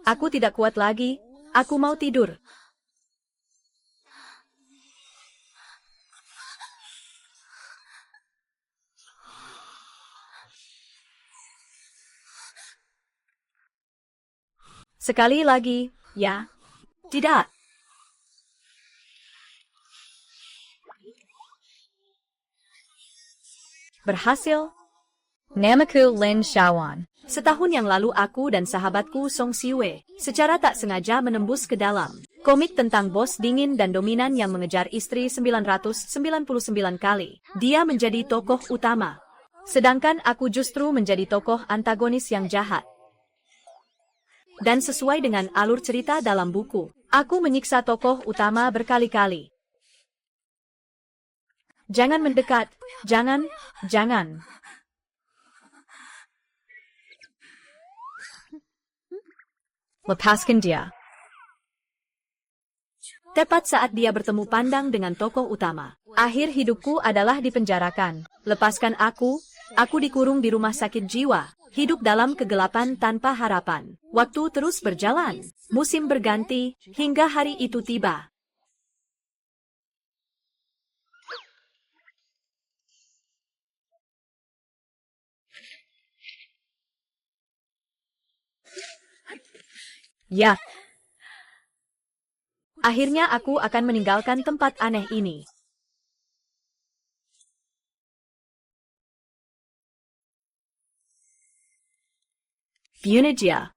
Aku tidak kuat lagi. Aku mau tidur. Sekali lagi, ya. Tidak. Berhasil. Namaku Lin Shawan. Setahun yang lalu aku dan sahabatku Song Siwei secara tak sengaja menembus ke dalam komik tentang bos dingin dan dominan yang mengejar istri 999 kali. Dia menjadi tokoh utama. Sedangkan aku justru menjadi tokoh antagonis yang jahat. Dan sesuai dengan alur cerita dalam buku, aku menyiksa tokoh utama berkali-kali. Jangan mendekat. Jangan. Lepaskan dia. Tepat saat dia bertemu pandang dengan tokoh utama. Akhir hidupku adalah dipenjarakan. Lepaskan aku dikurung di rumah sakit jiwa. Hidup dalam kegelapan tanpa harapan. Waktu terus berjalan. Musim berganti, hingga hari itu tiba. Ya. Akhirnya aku akan meninggalkan tempat aneh ini. Bunajia.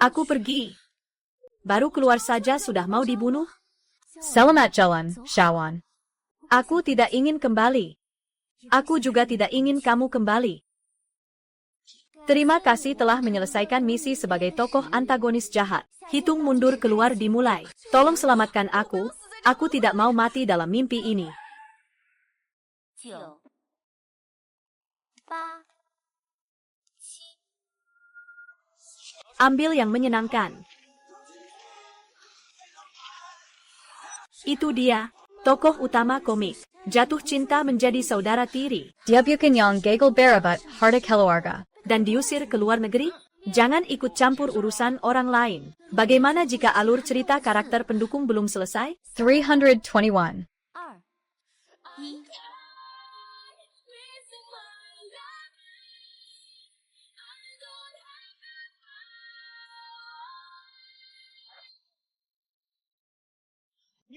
Aku pergi. Baru keluar saja sudah mau dibunuh. Selamat jalan, Shawan. Aku tidak ingin kembali. Aku juga tidak ingin kamu kembali. Terima kasih telah menyelesaikan misi sebagai tokoh antagonis jahat. Hitung mundur keluar dimulai. Tolong selamatkan aku. Aku tidak mau mati dalam mimpi ini. 9, 8, Ambil yang menyenangkan. Itu dia, tokoh utama komik. Jatuh cinta menjadi saudara tiri. Dia bukan yang gagal berabat harta keluarga. Dan diusir ke luar negeri? Jangan ikut campur urusan orang lain. Bagaimana jika alur cerita karakter pendukung belum selesai? 321. 2, 1.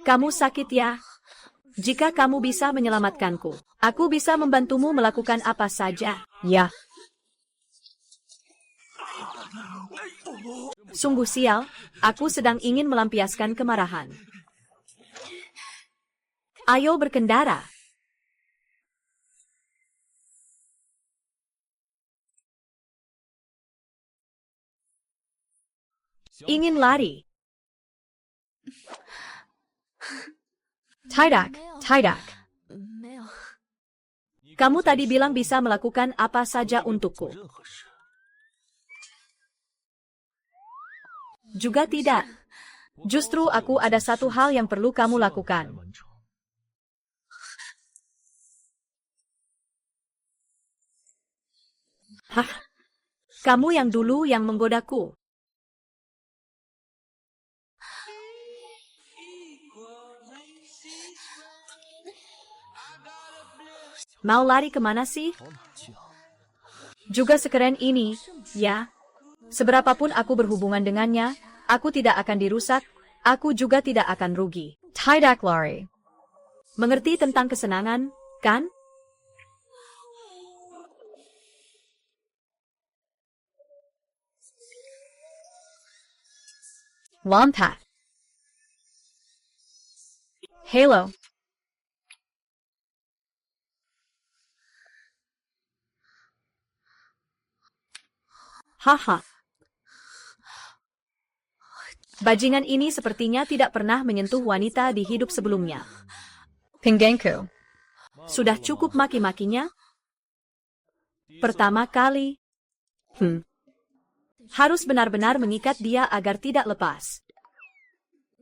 Kamu sakit ya? Jika kamu bisa menyelamatkanku, aku bisa membantumu melakukan apa saja. Ya. Sungguh sial, aku sedang ingin melampiaskan kemarahan. Ayo berkendara. Ingin lari. Tidak. Kamu tadi bilang bisa melakukan apa saja untukku. Juga tidak. Justru aku ada satu hal yang perlu kamu lakukan. Hah? Kamu yang dulu yang menggodaku. Mau lari kemana sih? Juga sekeren ini, ya. Seberapapun aku berhubungan dengannya, aku tidak akan dirusak, aku juga tidak akan rugi. Tidak lari. Mengerti tentang kesenangan, kan? Lompat. Halo. Haha. Bajingan ini sepertinya tidak pernah menyentuh wanita di hidup sebelumnya. Pinggangku. Sudah cukup maki-makinya? Pertama kali. Harus benar-benar mengikat dia agar tidak lepas.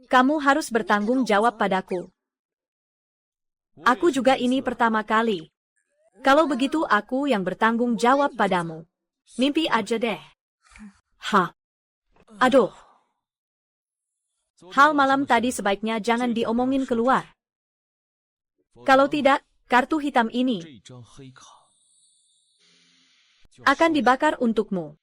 Kamu harus bertanggung jawab padaku. Aku juga ini pertama kali. Kalau begitu aku yang bertanggung jawab padamu. Mimpi aja deh. Hah? Aduh. Hal malam tadi sebaiknya jangan diomongin keluar. Kalau tidak, kartu hitam ini akan dibakar untukmu.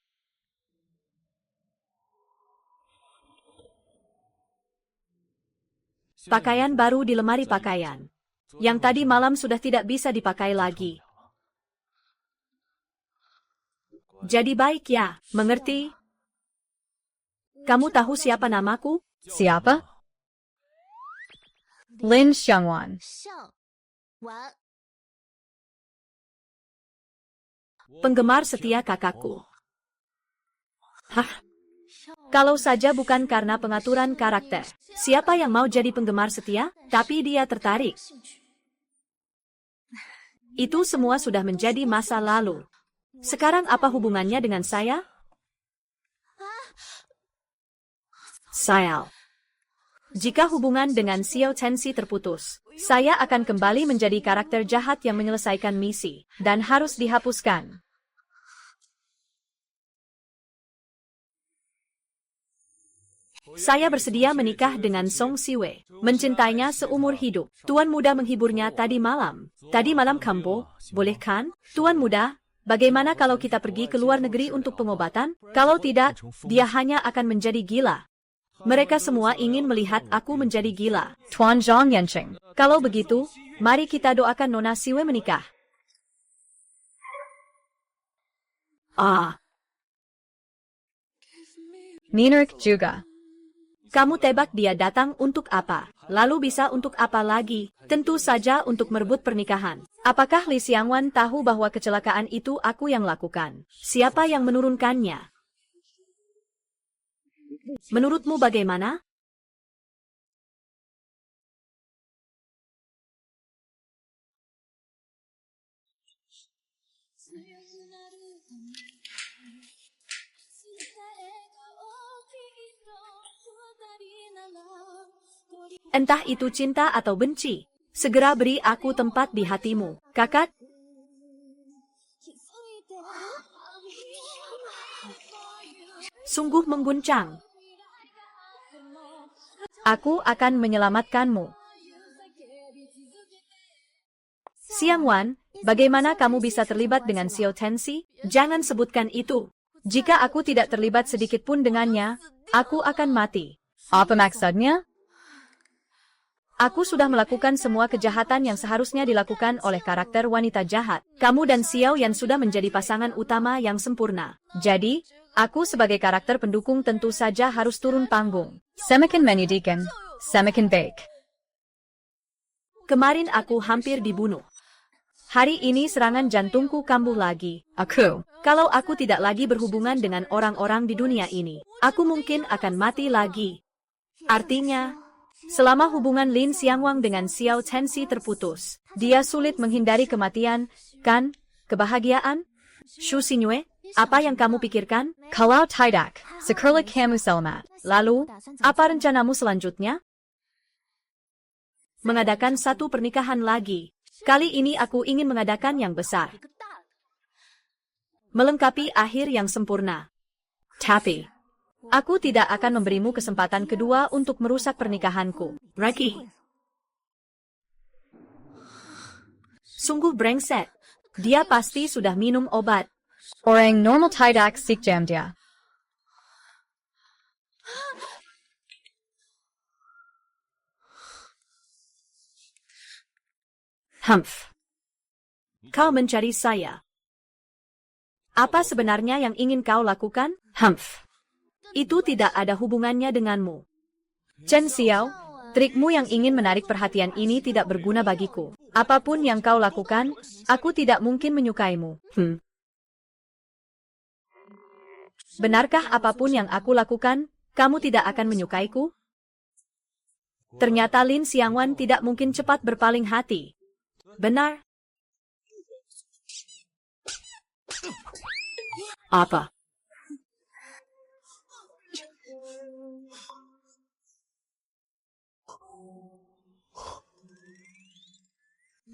Pakaian baru di lemari pakaian. Yang tadi malam sudah tidak bisa dipakai lagi. Jadi baik ya, mengerti? Kamu tahu siapa namaku? Siapa? Lin Xiangwan. 上完 Penggemar setia kakakku. Hah? Kalau saja bukan karena pengaturan karakter. Siapa yang mau jadi penggemar setia, tapi dia tertarik? Itu semua sudah menjadi masa lalu. Sekarang apa hubungannya dengan saya? Sayal. Jika hubungan dengan Xiao Tensi terputus, saya akan kembali menjadi karakter jahat yang menyelesaikan misi, dan harus dihapuskan. Saya bersedia menikah dengan Song Siwei, mencintainya seumur hidup. Tuan Muda menghiburnya tadi malam. Tadi malam Kambo, boleh kan? Tuan Muda, bagaimana kalau kita pergi ke luar negeri untuk pengobatan? Kalau tidak, dia hanya akan menjadi gila. Mereka semua ingin melihat aku menjadi gila. Tuan Zhang Yanqing. Kalau begitu, mari kita doakan Nona Siwei menikah. Minerik juga. Kamu tebak dia datang untuk apa? Lalu bisa untuk apa lagi? Tentu saja untuk merebut pernikahan. Apakah Li Xiangwan tahu bahwa kecelakaan itu aku yang lakukan? Siapa yang menurunkannya? Menurutmu bagaimana? Entah itu cinta atau benci, segera beri aku tempat di hatimu, kakak. Sungguh mengguncang. Aku akan menyelamatkanmu. Xiangwan, bagaimana kamu bisa terlibat dengan Xiao Tensi? Jangan sebutkan itu. Jika aku tidak terlibat sedikit pun dengannya, aku akan mati. Apa maksudnya? Aku sudah melakukan semua kejahatan yang seharusnya dilakukan oleh karakter wanita jahat. Kamu dan Xiao Yan sudah menjadi pasangan utama yang sempurna. Jadi, aku sebagai karakter pendukung tentu saja harus turun panggung. Semakin menyedihkan, semakin baik. Kemarin aku hampir dibunuh. Hari ini serangan jantungku kambuh lagi. Kalau aku tidak lagi berhubungan dengan orang-orang di dunia ini, aku mungkin akan mati lagi. Artinya, selama hubungan Lin Xiangwan dengan Xiao Tensi terputus, dia sulit menghindari kematian, kan? Kebahagiaan? Shu Xingyue, apa yang kamu pikirkan? Kalau tidak, sekerlik kamu selamat. Lalu, apa rencanamu selanjutnya? Mengadakan satu pernikahan lagi. Kali ini aku ingin mengadakan yang besar. Melengkapi akhir yang sempurna. Tapi, aku tidak akan memberimu kesempatan kedua untuk merusak pernikahanku. Raki. Sungguh brengsek. Dia pasti sudah minum obat. Orang normal tidak sik jam dia. Humph. Kau mencari saya. Apa sebenarnya yang ingin kau lakukan? Humph. Itu tidak ada hubungannya denganmu. Chen Xiao, trikmu yang ingin menarik perhatian ini tidak berguna bagiku. Apapun yang kau lakukan, aku tidak mungkin menyukaimu. Benarkah apapun yang aku lakukan, kamu tidak akan menyukaiku? Ternyata Lin Xiangwan tidak mungkin cepat berpaling hati. Benar? Apa?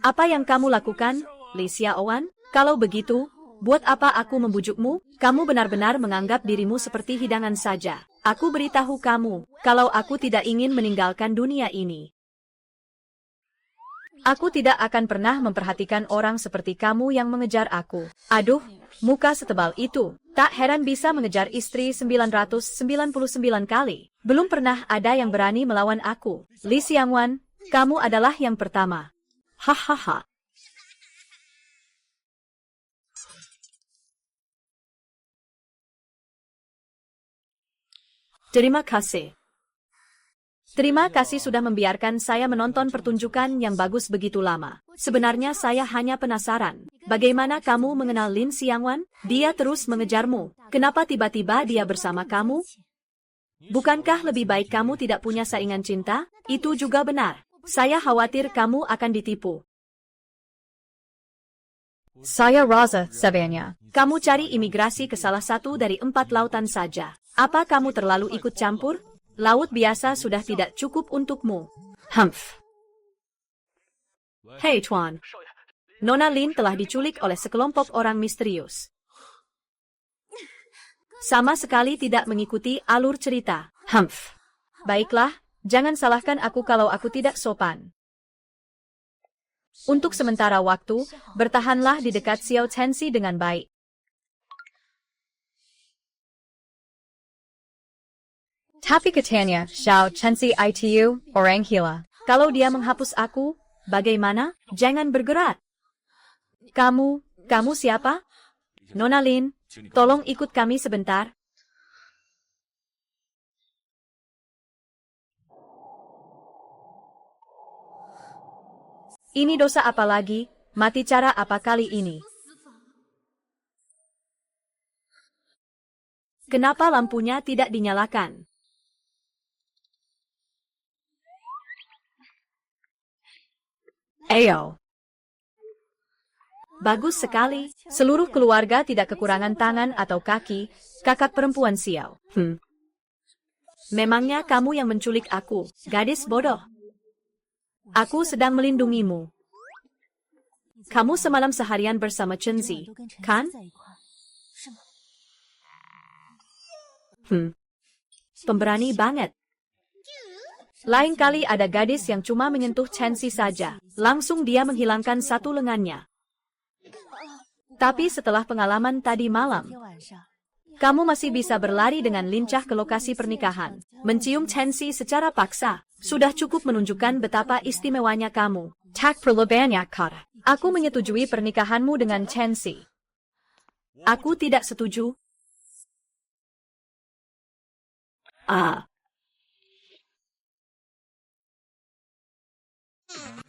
Apa yang kamu lakukan, Li Xiaowan? Kalau begitu, buat apa aku membujukmu? Kamu benar-benar menganggap dirimu seperti hidangan saja. Aku beritahu kamu, kalau aku tidak ingin meninggalkan dunia ini. Aku tidak akan pernah memperhatikan orang seperti kamu yang mengejar aku. Aduh, muka setebal itu. Tak heran bisa mengejar istri 999 kali. Belum pernah ada yang berani melawan aku. Li Xiangwan, kamu adalah yang pertama. Hahaha. Terima kasih. Terima kasih sudah membiarkan saya menonton pertunjukan yang bagus begitu lama. Sebenarnya saya hanya penasaran. Bagaimana kamu mengenal Lin Xiangwan? Dia terus mengejarmu. Kenapa tiba-tiba dia bersama kamu? Bukankah lebih baik kamu tidak punya saingan cinta? Itu juga benar. Saya khawatir kamu akan ditipu. Saya Raza Sebanya. Kamu cari imigrasi ke salah satu dari 4 lautan saja. Apa kamu terlalu ikut campur? Laut biasa sudah tidak cukup untukmu. Humph. Hei Tuan. Nona Lin telah diculik oleh sekelompok orang misterius. Sama sekali tidak mengikuti alur cerita. Humph. Baiklah, jangan salahkan aku kalau aku tidak sopan. Untuk sementara waktu, bertahanlah di dekat Xiao Chenxi dengan baik. Tapi katanya, Xiao Chenxi itu orang gila. Kalau dia menghapus aku, bagaimana? Jangan bergerak. Kamu siapa? Nona Lin, tolong ikut kami sebentar. Ini dosa apa lagi? Mati cara apa kali ini? Kenapa lampunya tidak dinyalakan? Ayo. Bagus sekali. Seluruh keluarga tidak kekurangan tangan atau kaki, kakak perempuan Xiao. Memangnya kamu yang menculik aku, gadis bodoh. Aku sedang melindungimu. Kamu semalam seharian bersama Chenzi, kan? Pemberani banget. Lain kali ada gadis yang cuma menyentuh Chenzi saja, langsung dia menghilangkan satu lengannya. Tapi setelah pengalaman tadi malam, kamu masih bisa berlari dengan lincah ke lokasi pernikahan, mencium Chenzi secara paksa. Sudah cukup menunjukkan betapa istimewanya kamu. Tak perlu banyak kata. Aku menyetujui pernikahanmu dengan Chenzi. Aku tidak setuju.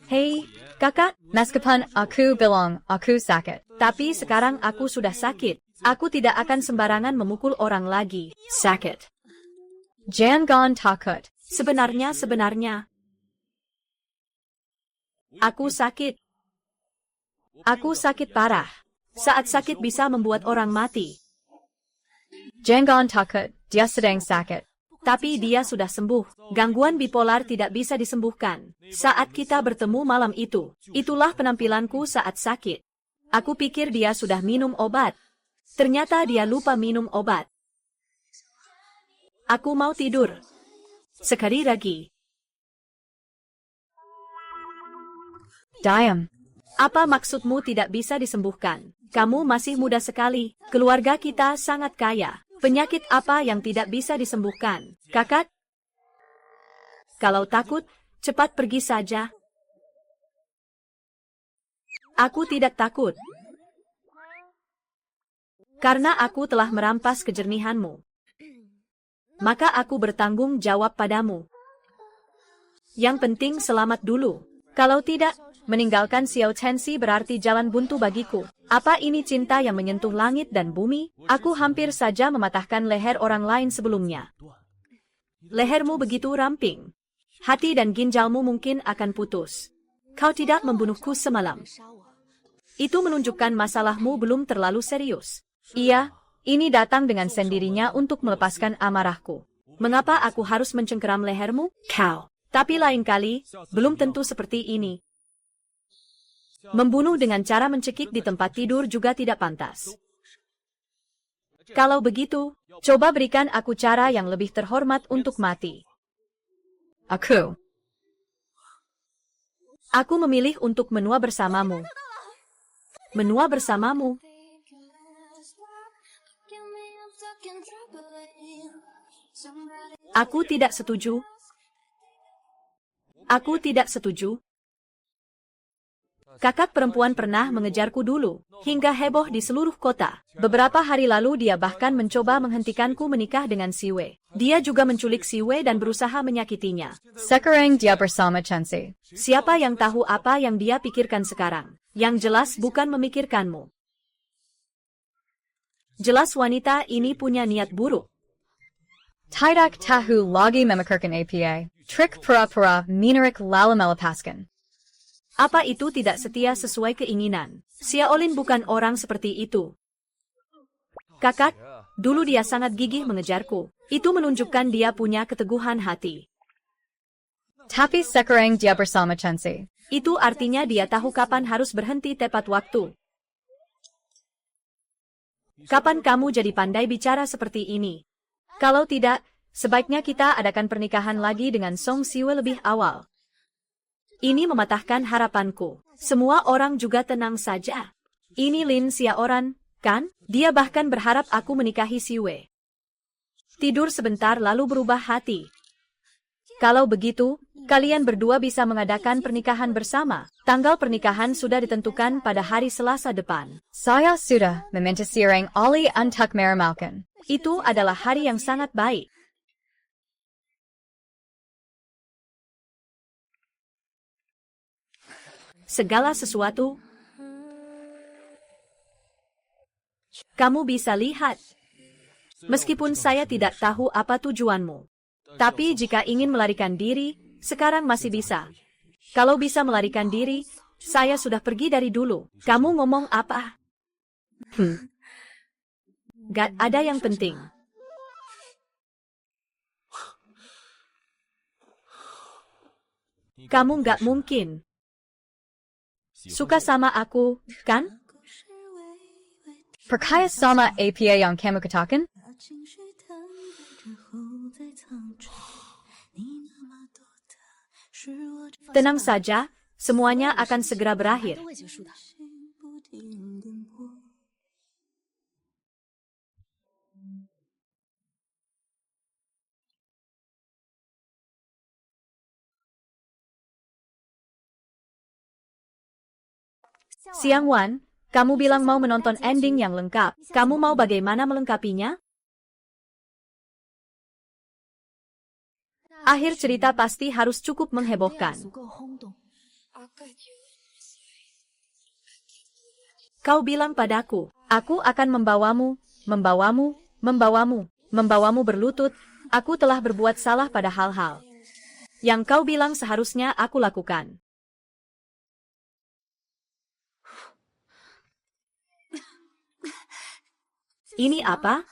Hei, kakak, Meskipun aku bilang aku sakit. tapi sekarang aku sudah sakit. Aku tidak akan sembarangan memukul orang lagi. Sakit. Jangan takut. Sebenarnya. Aku sakit. Aku sakit parah. Saat sakit bisa membuat orang mati. Jangan takut, dia sedang sakit. Tapi dia sudah sembuh. Gangguan bipolar tidak bisa disembuhkan. Saat kita bertemu malam itu, itulah penampilanku saat sakit. Aku pikir dia sudah minum obat. Ternyata dia lupa minum obat. Aku mau tidur. Sekali lagi. Diam. Apa maksudmu tidak bisa disembuhkan? Kamu masih muda sekali. Keluarga kita sangat kaya. Penyakit apa yang tidak bisa disembuhkan? Kakak? Kalau takut, cepat pergi saja. Aku tidak takut. Karena aku telah merampas kejernihanmu. Maka aku bertanggung jawab padamu. Yang penting selamat dulu. Kalau tidak, meninggalkan Xiao Chenxi berarti jalan buntu bagiku. Apa ini cinta yang menyentuh langit dan bumi? Aku hampir saja mematahkan leher orang lain sebelumnya. Lehermu begitu ramping. Hati dan ginjalmu mungkin akan putus. Kau tidak membunuhku semalam. Itu menunjukkan masalahmu belum terlalu serius. Iya, ini datang dengan sendirinya untuk melepaskan amarahku. Mengapa aku harus mencengkeram lehermu? Kau. Tapi lain kali, belum tentu seperti ini. Membunuh dengan cara mencekik di tempat tidur juga tidak pantas. Kalau begitu, coba berikan aku cara yang lebih terhormat untuk mati. Aku memilih untuk menua bersamamu. Menua bersamamu. Aku tidak setuju. Aku tidak setuju. Kakak perempuan pernah mengejarku dulu, hingga heboh di seluruh kota. Beberapa hari lalu dia bahkan mencoba menghentikanku menikah dengan Siwe. Dia juga menculik Siwe dan berusaha menyakitinya. Sekarang dia bersama Chansi. Siapa yang tahu apa yang dia pikirkan sekarang? Yang jelas bukan memikirkanmu. Jelas wanita ini punya niat buruk. Tidak tahu lagi memikirkan APA. Trik pura-pura minarik lalamela-paskan. Apa itu tidak setia sesuai keinginan? Xiaolin bukan orang seperti itu. Kakak, dulu dia sangat gigih mengejarku. Itu menunjukkan dia punya keteguhan hati. Tapi sekarang dia bersama Chansi. Itu artinya dia tahu kapan harus berhenti tepat waktu. Kapan kamu jadi pandai bicara seperti ini? Kalau tidak, sebaiknya kita adakan pernikahan lagi dengan Song Siwe lebih awal. Ini mematahkan harapanku. Semua orang juga tenang saja. Ini Lin Xiaoran, kan? Dia bahkan berharap aku menikahi Siwe. Tidur sebentar lalu berubah hati. Kalau begitu, kalian berdua bisa mengadakan pernikahan bersama. Tanggal pernikahan sudah ditentukan pada hari Selasa depan. Saya sudah meminta sirang Ali untuk meramalkan. Itu adalah hari yang sangat baik. Segala sesuatu. Kamu bisa lihat. Meskipun saya tidak tahu apa tujuanmu. Tapi jika ingin melarikan diri, sekarang masih bisa. Kalau bisa melarikan diri, saya sudah pergi dari dulu. Kamu ngomong apa? Gak ada yang penting. Kamu gak mungkin suka sama aku, kan? Perkaya sama APA yang kamu katakan? Tenang saja, semuanya akan segera berakhir. Siang Wan, kamu bilang mau menonton ending yang lengkap. Kamu mau bagaimana melengkapinya? Akhir cerita pasti harus cukup menghebohkan. Kau bilang padaku, aku akan membawamu berlutut. Aku telah berbuat salah pada hal-hal yang kau bilang seharusnya aku lakukan. Ini apa?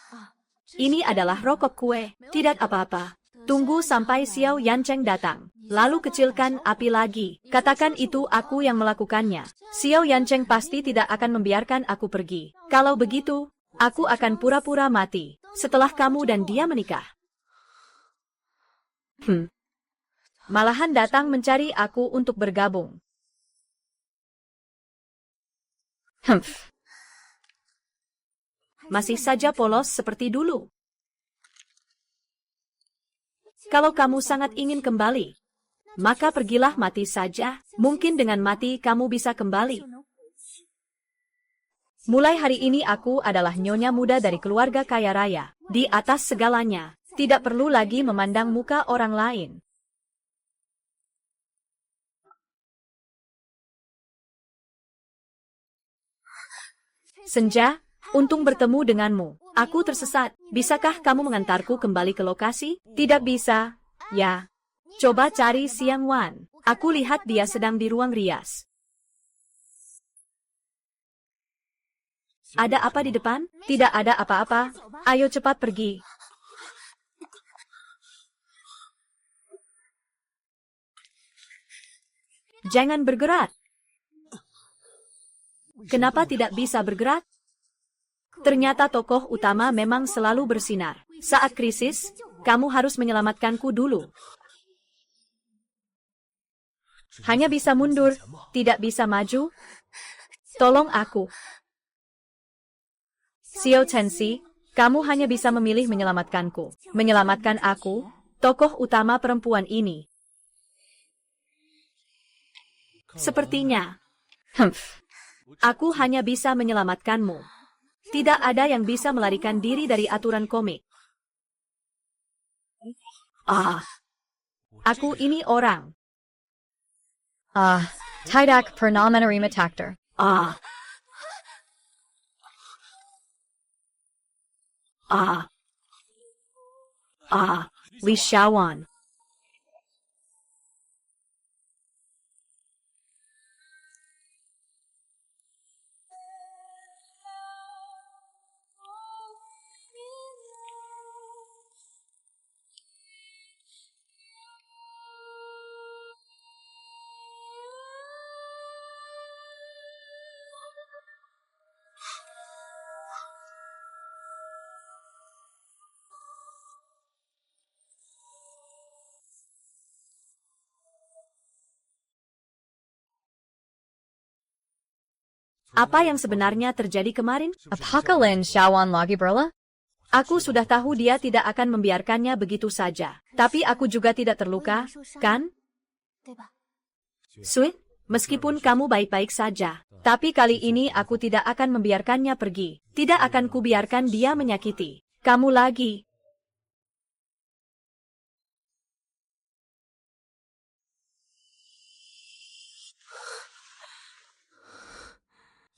Ini adalah rokok kue, tidak apa-apa. Tunggu sampai Xiao Yancheng datang. Lalu kecilkan api lagi. Katakan itu aku yang melakukannya. Xiao Yancheng pasti tidak akan membiarkan aku pergi. Kalau begitu, aku akan pura-pura mati setelah kamu dan dia menikah. Malahan datang mencari aku untuk bergabung. Masih saja polos seperti dulu. Kalau kamu sangat ingin kembali, maka pergilah mati saja. Mungkin dengan mati kamu bisa kembali. Mulai hari ini aku adalah nyonya muda dari keluarga kaya raya. Di atas segalanya, tidak perlu lagi memandang muka orang lain. Senja, untung bertemu denganmu. Aku tersesat. Bisakah kamu mengantarku kembali ke lokasi? Tidak bisa. Ya. Coba cari Siang Wan. Aku lihat dia sedang di ruang rias. Ada apa di depan? Tidak ada apa-apa. Ayo cepat pergi. Jangan bergerak. Kenapa tidak bisa bergerak? Ternyata tokoh utama memang selalu bersinar. Saat krisis, kamu harus menyelamatkanku dulu. Hanya bisa mundur, tidak bisa maju. Tolong aku. Xiao Chenxi, kamu hanya bisa memilih menyelamatkanku. Menyelamatkan aku, tokoh utama perempuan ini. Sepertinya, aku hanya bisa menyelamatkanmu. Tidak ada yang bisa melarikan diri dari aturan komik. Aku ini orang. Tidak pernah menerima takdir. Li Xiaowan. Apa yang sebenarnya terjadi kemarin? Apakah Lin Xiaowan lagi berla? Aku sudah tahu dia tidak akan membiarkannya begitu saja. Tapi aku juga tidak terluka, kan? Sui, meskipun kamu baik-baik saja. Tapi kali ini aku tidak akan membiarkannya pergi. Tidak akan kubiarkan dia menyakiti kamu lagi.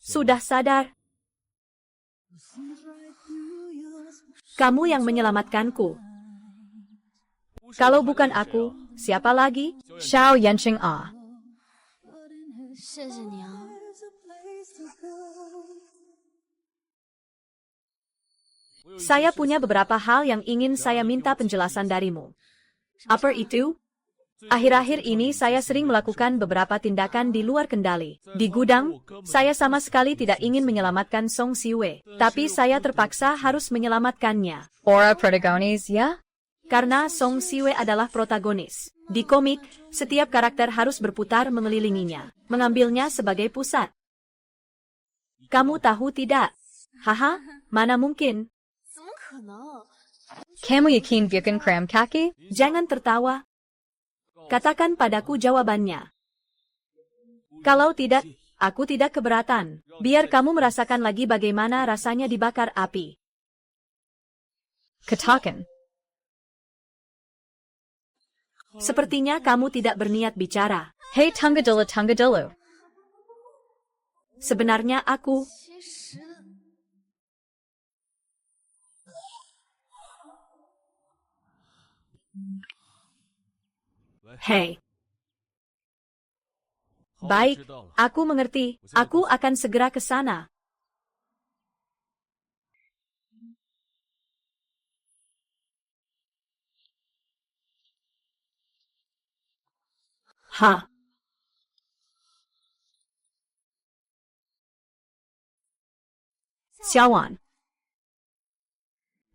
Sudah sadar? Kamu yang menyelamatkanku. Kalau bukan aku, siapa lagi? Xiao Yanqing. 谢谢你啊。 Saya punya beberapa hal yang ingin saya minta penjelasan darimu. Apa itu? Akhir-akhir ini saya sering melakukan beberapa tindakan di luar kendali. Di gudang, saya sama sekali tidak ingin menyelamatkan Song Siwei, tapi saya terpaksa harus menyelamatkannya. Ora protagonis, ya? Karena Song Siwei adalah protagonis. Di komik, setiap karakter harus berputar mengelilinginya, mengambilnya sebagai pusat. Kamu tahu tidak? Haha, mana mungkin? 怎么可能？ Kamu yakin bukan kram kaki? Jangan tertawa. Katakan padaku jawabannya. Kalau tidak, aku tidak keberatan. Biar kamu merasakan lagi bagaimana rasanya dibakar api. Katakan. Sepertinya kamu tidak berniat bicara. Hey tunggu dulu. Sebenarnya aku... 其实 Hei. Baik, aku mengerti. Aku akan segera ke sana. Hah? Xiaowan.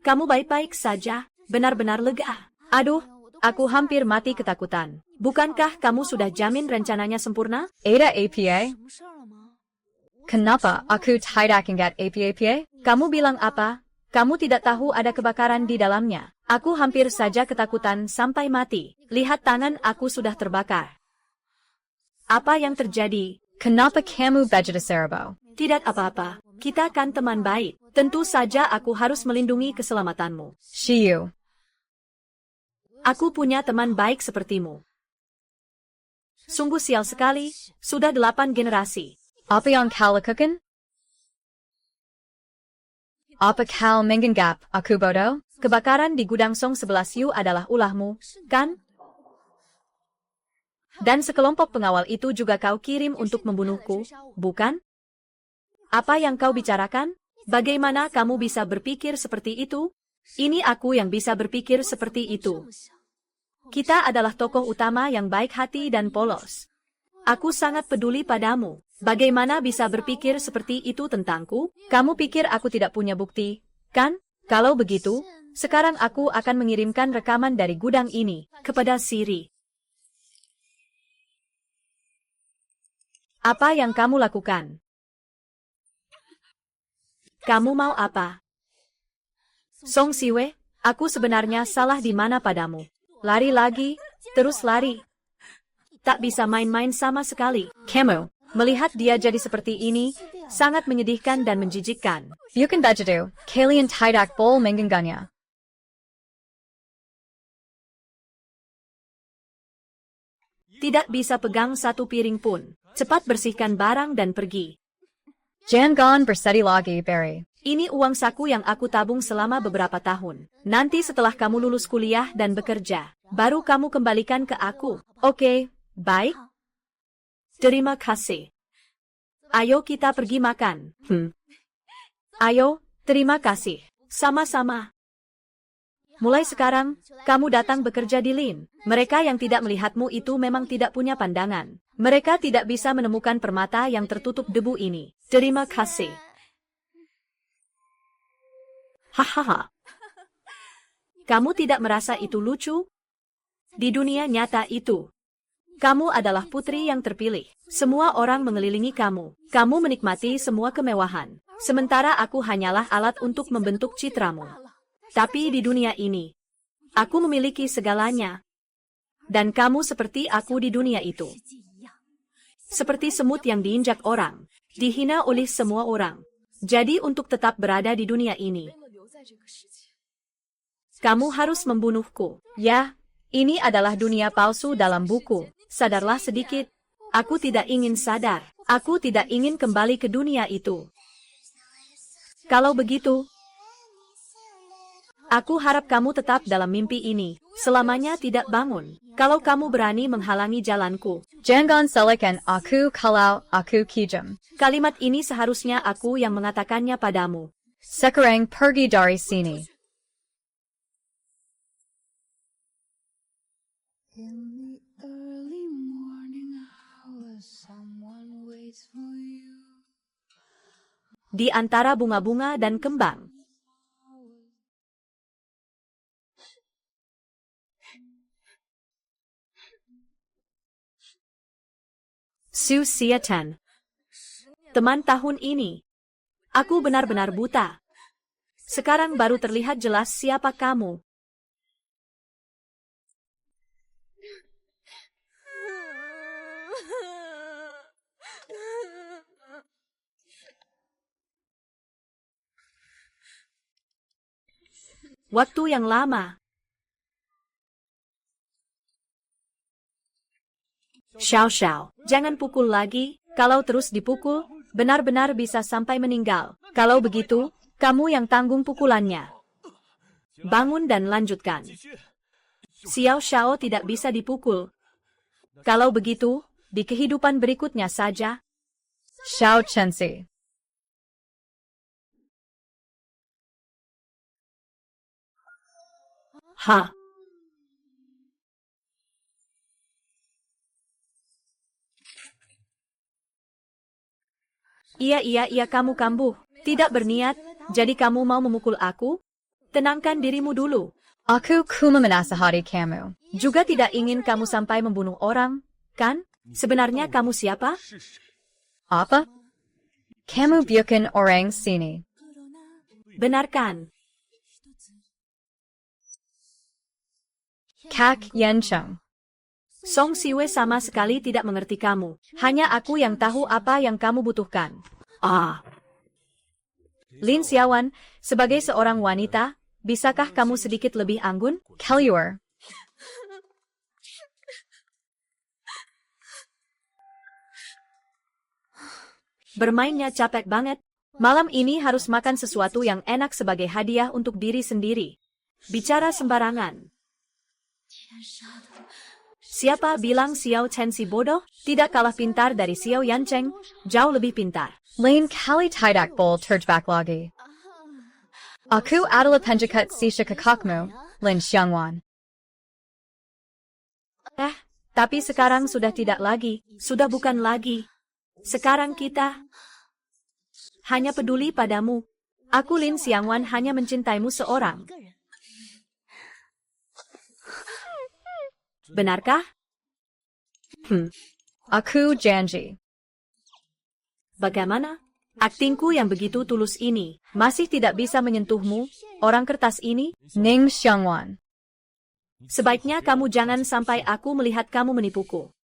Kamu baik-baik saja, benar-benar lega. Aduh, aku hampir mati ketakutan. Bukankah kamu sudah jamin rencananya sempurna? Ada APA? 什么事儿了吗？ Kenapa aku tidak ingat APA? Kamu bilang apa? Kamu tidak tahu ada kebakaran di dalamnya. Aku hampir saja ketakutan sampai mati. Lihat tangan aku sudah terbakar. Apa yang terjadi? Kenapa kamu bejat serbo? Tidak apa-apa. Kita kan teman baik. Tentu saja aku harus melindungi keselamatanmu. Shiyu. Aku punya teman baik sepertimu. Sungguh sial sekali, sudah 8 generasi. Apa yang kau lakukan? Apa kau menganggap aku bodoh? Kebakaran di gudang Song 11 Yu adalah ulahmu, kan? Dan sekelompok pengawal itu juga kau kirim untuk membunuhku, bukan? Apa yang kau bicarakan? Bagaimana kamu bisa berpikir seperti itu? Ini aku yang bisa berpikir seperti itu. Kita adalah tokoh utama yang baik hati dan polos. Aku sangat peduli padamu. Bagaimana bisa berpikir seperti itu tentangku? Kamu pikir aku tidak punya bukti, kan? Kalau begitu, sekarang aku akan mengirimkan rekaman dari gudang ini kepada Siri. Apa yang kamu lakukan? Kamu mau apa? Song Siwe, aku sebenarnya salah di mana padamu? Lari lagi, terus lari. Tak bisa main-main sama sekali. Kamu, melihat dia jadi seperti ini, sangat menyedihkan dan menjijikkan. Bukan begitu, kalian tidak boleh mengganggunya. Tidak bisa pegang satu piring pun. Cepat bersihkan barang dan pergi. Jangan bersedih lagi, Barry. Ini uang saku yang aku tabung selama beberapa tahun. Nanti setelah kamu lulus kuliah dan bekerja, baru kamu kembalikan ke aku. Oke, baik? Terima kasih. Ayo kita pergi makan. Ayo, terima kasih. Sama-sama. Mulai sekarang, kamu datang bekerja di Lin. Mereka yang tidak melihatmu itu memang tidak punya pandangan. Mereka tidak bisa menemukan permata yang tertutup debu ini. Terima kasih. Hahaha. Kamu tidak merasa itu lucu? Di dunia nyata itu, kamu adalah putri yang terpilih. Semua orang mengelilingi kamu. Kamu menikmati semua kemewahan. Sementara aku hanyalah alat untuk membentuk citramu. Tapi di dunia ini, aku memiliki segalanya. Dan kamu seperti aku di dunia itu. Seperti semut yang diinjak orang, dihina oleh semua orang. Jadi untuk tetap berada di dunia ini, kamu harus membunuhku. Ya, ini adalah dunia palsu dalam buku. Sadarlah sedikit. Aku tidak ingin sadar. Aku tidak ingin kembali ke dunia itu. Kalau begitu, aku harap kamu tetap dalam mimpi ini, selamanya tidak bangun. Kalau kamu berani menghalangi jalanku. Jangan salahkan aku kalau aku kejam. Kalimat ini seharusnya aku yang mengatakannya padamu. Sekarang pergi dari sini. In the early morning hours, someone waits for you. Di antara bunga-bunga dan kembang. Su Siatan. Teman tahun ini. Aku benar-benar buta. Sekarang baru terlihat jelas siapa kamu. Waktu yang lama. Xiao, jangan pukul lagi. Kalau terus dipukul, benar-benar bisa sampai meninggal. Kalau begitu, kamu yang tanggung pukulannya. Bangun dan lanjutkan. Xiao tidak bisa dipukul. Kalau begitu, di kehidupan berikutnya saja. Xiao Chensi. Ha. Iya, kamu kambuh. Tidak berniat, jadi kamu mau memukul aku? Tenangkan dirimu dulu. Aku cuma menasihati kamu. Juga tidak ingin kamu sampai membunuh orang, kan? Sebenarnya kamu siapa? Apa? Kamu bukan orang sini. Benarkan. Kak Yencheng. Song Siwe sama sekali tidak mengerti kamu. Hanya aku yang tahu apa yang kamu butuhkan. Lin Xiaowan, sebagai seorang wanita, bisakah kamu sedikit lebih anggun? Kelliur. Bermainnya capek banget. Malam ini harus makan sesuatu yang enak sebagai hadiah untuk diri sendiri. Bicara sembarangan. Siapa bilang Xiao Chensi bodoh? Tidak kalah pintar dari Xiao Yancheng, jauh lebih pintar. Lain kali tidak boleh terjebak lagi. Aku adalah penjahat sisa kakakmu, Lin Xiangwan. Tapi sekarang sudah tidak lagi, sudah bukan lagi. Sekarang kita hanya peduli padamu. Aku Lin Xiangwan hanya mencintaimu seorang. Benarkah? Aku janji. Bagaimana? Aktingku yang begitu tulus ini masih tidak bisa menyentuhmu, orang kertas ini? Ning Xiangwan. Sebaiknya kamu jangan sampai aku melihat kamu menipuku.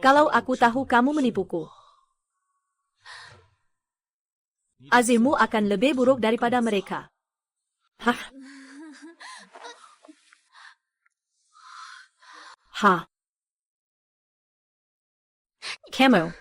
Kalau aku tahu kamu menipuku, azimmu akan lebih buruk daripada mereka. Hah? Ha. Kamu.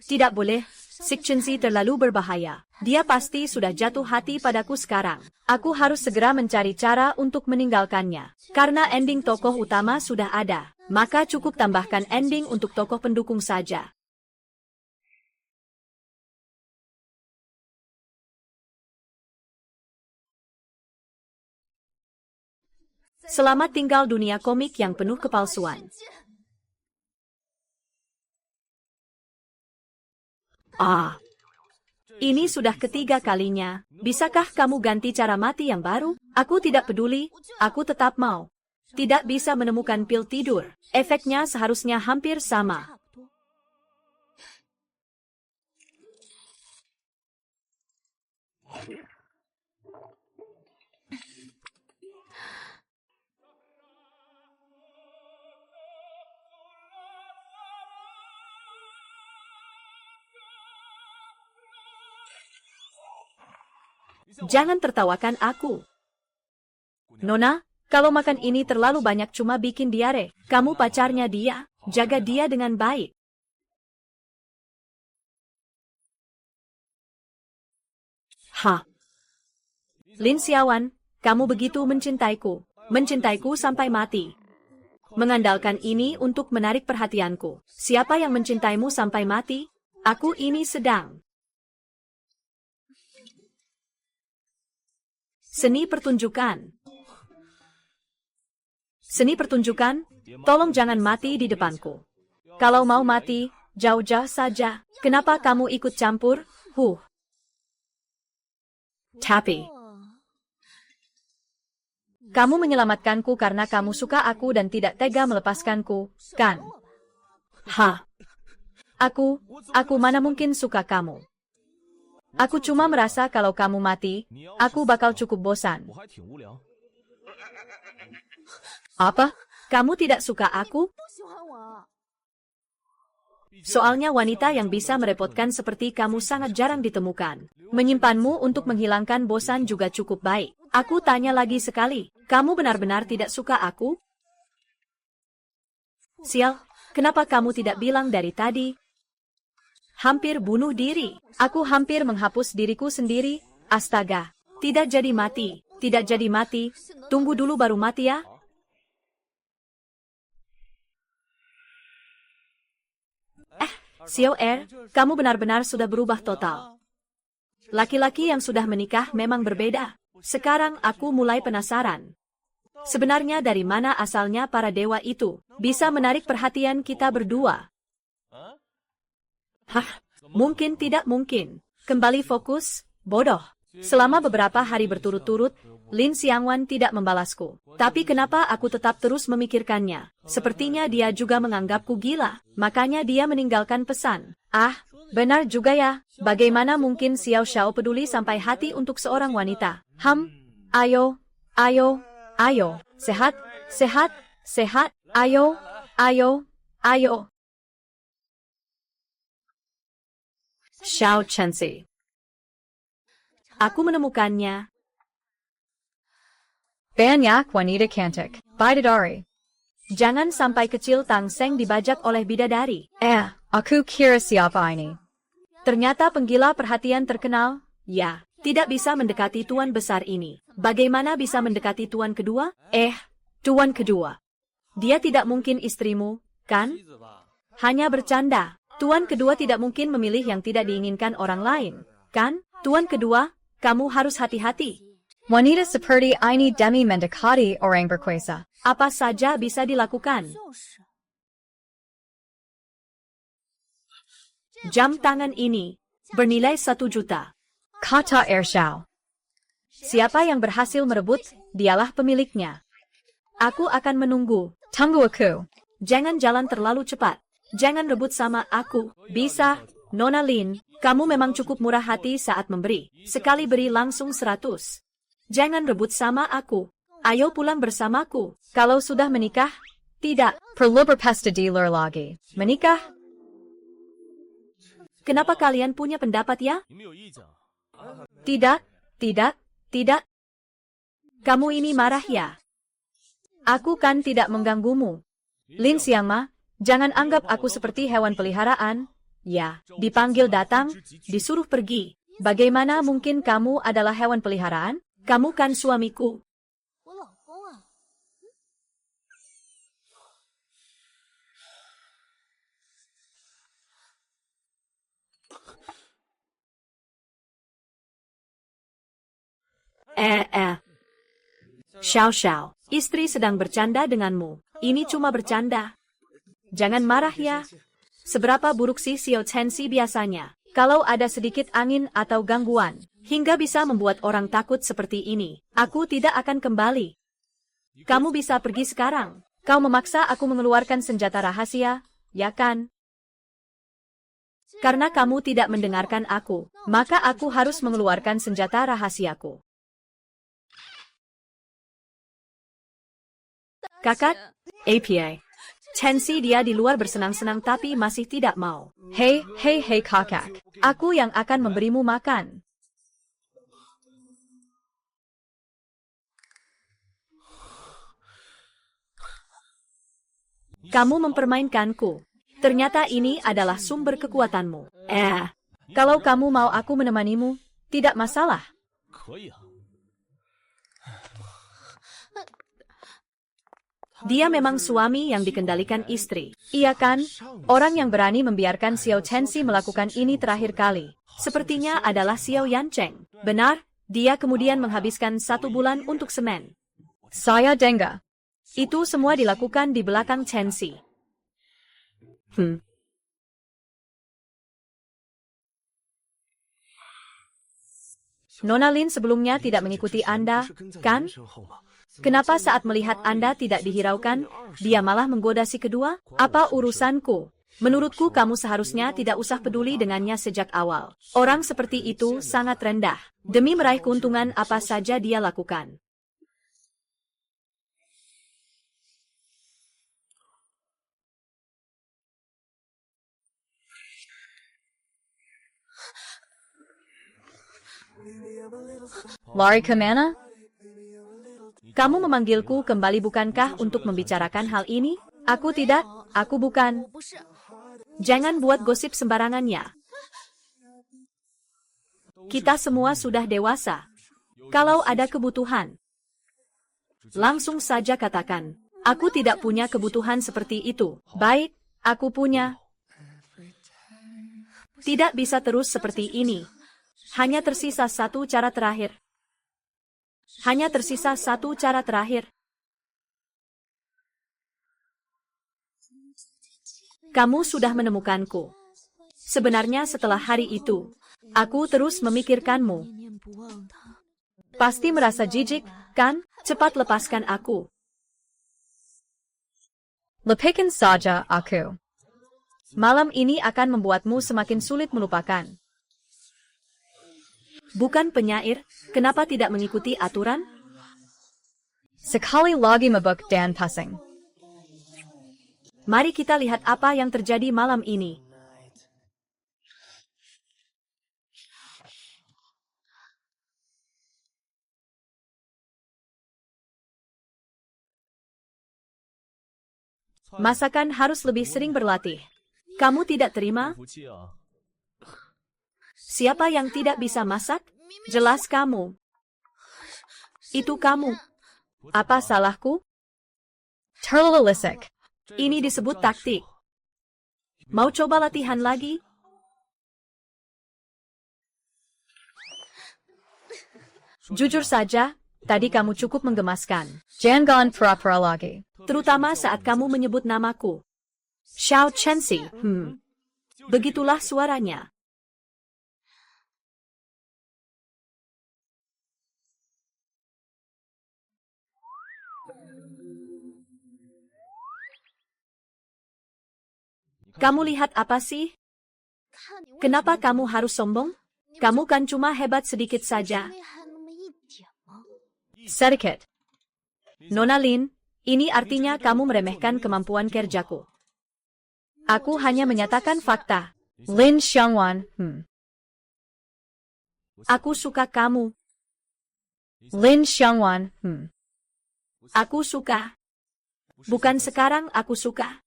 Tidak boleh. Sikchenzi terlalu berbahaya. Dia pasti sudah jatuh hati padaku sekarang. Aku harus segera mencari cara untuk meninggalkannya. Karena ending tokoh utama sudah ada, maka cukup tambahkan ending untuk tokoh pendukung saja. Selamat tinggal dunia komik yang penuh kepalsuan. Ini sudah ketiga kalinya. Bisakah kamu ganti cara mati yang baru? Aku tidak peduli, aku tetap mau. Tidak bisa menemukan pil tidur. Efeknya seharusnya hampir sama. Jangan tertawakan aku. Nona, kalau makan ini terlalu banyak cuma bikin diare. Kamu pacarnya dia, jaga dia dengan baik. Ha. Lin Xiaowan, kamu begitu mencintaiku. Mencintaiku sampai mati. Mengandalkan ini untuk menarik perhatianku. Siapa yang mencintaimu sampai mati? Aku ini sedang. Seni pertunjukan. Seni pertunjukan, tolong jangan mati di depanku. Kalau mau mati, jauh-jauh saja. Kenapa kamu ikut campur? Tapi, kamu menyelamatkanku karena kamu suka aku dan tidak tega melepaskanku, kan? Ha. Aku mana mungkin suka kamu. Aku cuma merasa kalau kamu mati, aku bakal cukup bosan. Apa? Kamu tidak suka aku? Soalnya wanita yang bisa merepotkan seperti kamu sangat jarang ditemukan. Menyimpanmu untuk menghilangkan bosan juga cukup baik. Aku tanya lagi sekali, kamu benar-benar tidak suka aku? Sial, kenapa kamu tidak bilang dari tadi? Hampir bunuh diri. Aku hampir menghapus diriku sendiri. Astaga. Tidak jadi mati. Tidak jadi mati. Tunggu dulu baru mati ya. Xiao Er, kamu benar-benar sudah berubah total. Laki-laki yang sudah menikah memang berbeda. Sekarang aku mulai penasaran. Sebenarnya dari mana asalnya para dewa itu bisa menarik perhatian kita berdua? Hah, mungkin tidak mungkin. Kembali fokus, bodoh. Selama beberapa hari berturut-turut, Lin Xiangwan tidak membalasku. Tapi kenapa aku tetap terus memikirkannya? Sepertinya dia juga menganggapku gila. Makanya dia meninggalkan pesan. Benar juga ya. Bagaimana mungkin Xiao Xiao peduli sampai hati untuk seorang wanita? Ayo. Sehat. Ayo. Xiao Chenzi. Aku menemukannya. Banyak wanita cantik. Bidadari. Jangan sampai kecil Tang Seng dibajak oleh bidadari. Aku kira siapa ini? Ternyata penggila perhatian terkenal. Ya, tidak bisa mendekati tuan besar ini. Bagaimana bisa mendekati tuan kedua? Tuan kedua. Dia tidak mungkin istrimu, kan? Hanya bercanda. Tuan kedua tidak mungkin memilih yang tidak diinginkan orang lain, kan? Tuan kedua, kamu harus hati-hati. Wanita seperti ini demi mendekati orang berkuasa. Apa saja bisa dilakukan. Jam tangan ini bernilai 1 juta. Kata Air Xiao. Siapa yang berhasil merebut, dialah pemiliknya. Aku akan menunggu. Tunggu aku. Jangan jalan terlalu cepat. Jangan rebut sama aku. Bisa, Nona Lin, kamu memang cukup murah hati saat memberi. Sekali beri langsung 100. Jangan rebut sama aku. Ayo pulang bersamaku. Kalau sudah menikah, tidak. Perlu berpesta dealer lagi. Menikah? Kenapa kalian punya pendapat ya? Tidak, tidak, tidak. Kamu ini marah ya? Aku kan tidak mengganggumu. Lin Xiangma, jangan anggap aku seperti hewan peliharaan. Ya, dipanggil datang, disuruh pergi. Bagaimana mungkin kamu adalah hewan peliharaan? Kamu kan suamiku. 我老公啊。 Xiao Xiao, istri sedang bercanda denganmu. Ini cuma bercanda. Jangan marah ya. Seberapa buruk sih Xiao Chenxi biasanya? Kalau ada sedikit angin atau gangguan, hingga bisa membuat orang takut seperti ini, aku tidak akan kembali. Kamu bisa pergi sekarang. Kau memaksa aku mengeluarkan senjata rahasia, ya kan? Karena kamu tidak mendengarkan aku, maka aku harus mengeluarkan senjata rahasiaku. Kakak, APA. Chenxi dia di luar bersenang-senang tapi masih tidak mau. Hei kakak. Aku yang akan memberimu makan. Kamu mempermainkanku. Ternyata ini adalah sumber kekuatanmu. Kalau kamu mau aku menemanimu, tidak masalah. Dia memang suami yang dikendalikan istri. Iya kan? Orang yang berani membiarkan Xiao Chenxi melakukan ini terakhir kali. Sepertinya adalah Xiao Yancheng. Benar, dia kemudian menghabiskan 1 bulan untuk semen. Saya dengar. Itu semua dilakukan di belakang Chenxi. Nona Lin sebelumnya tidak mengikuti Anda, kan? Kenapa saat melihat Anda tidak dihiraukan, dia malah menggoda si kedua? Apa urusanku? Menurutku kamu seharusnya tidak usah peduli dengannya sejak awal. Orang seperti itu sangat rendah. Demi meraih keuntungan apa saja dia lakukan. Lari kemana? Kamu memanggilku kembali bukankah untuk membicarakan hal ini? Aku tidak, aku bukan. 我不是。 Jangan buat gosip sembarangannya. Kita semua sudah dewasa. Kalau ada kebutuhan, langsung saja katakan. Aku tidak punya kebutuhan seperti itu. Baik, aku punya. Tidak bisa terus seperti ini. Hanya tersisa 1 cara terakhir. Hanya tersisa 1 cara terakhir. Kamu sudah menemukanku. Sebenarnya setelah hari itu, aku terus memikirkanmu. 念念不忘他。 Pasti merasa jijik, kan? Cepat lepaskan aku. Lepikan saja aku. Malam ini akan membuatmu semakin sulit melupakan. Bukan penyair, kenapa tidak mengikuti aturan? Sekali lagi mabuk dan pusing. Mari kita lihat apa yang terjadi malam ini. Masakan harus lebih sering berlatih. Kamu tidak terima? Siapa yang tidak bisa masak? Jelas kamu. Itu kamu. Apa salahku? Terlalu lisik. Ini disebut taktik. Mau coba latihan lagi? Jujur saja, tadi kamu cukup menggemaskan. Jangan pura-pura lagi. Terutama saat kamu menyebut namaku. Xiao Chenxi. Begitulah suaranya. Kamu lihat apa sih? Kenapa kamu harus sombong? Kamu kan cuma hebat sedikit saja. Sedikit. Nona Lin, ini artinya kamu meremehkan kemampuan kerjaku. Aku hanya menyatakan fakta. Lin Xiangwan, Aku suka kamu. Lin Xiangwan, Aku suka. Bukan sekarang aku suka.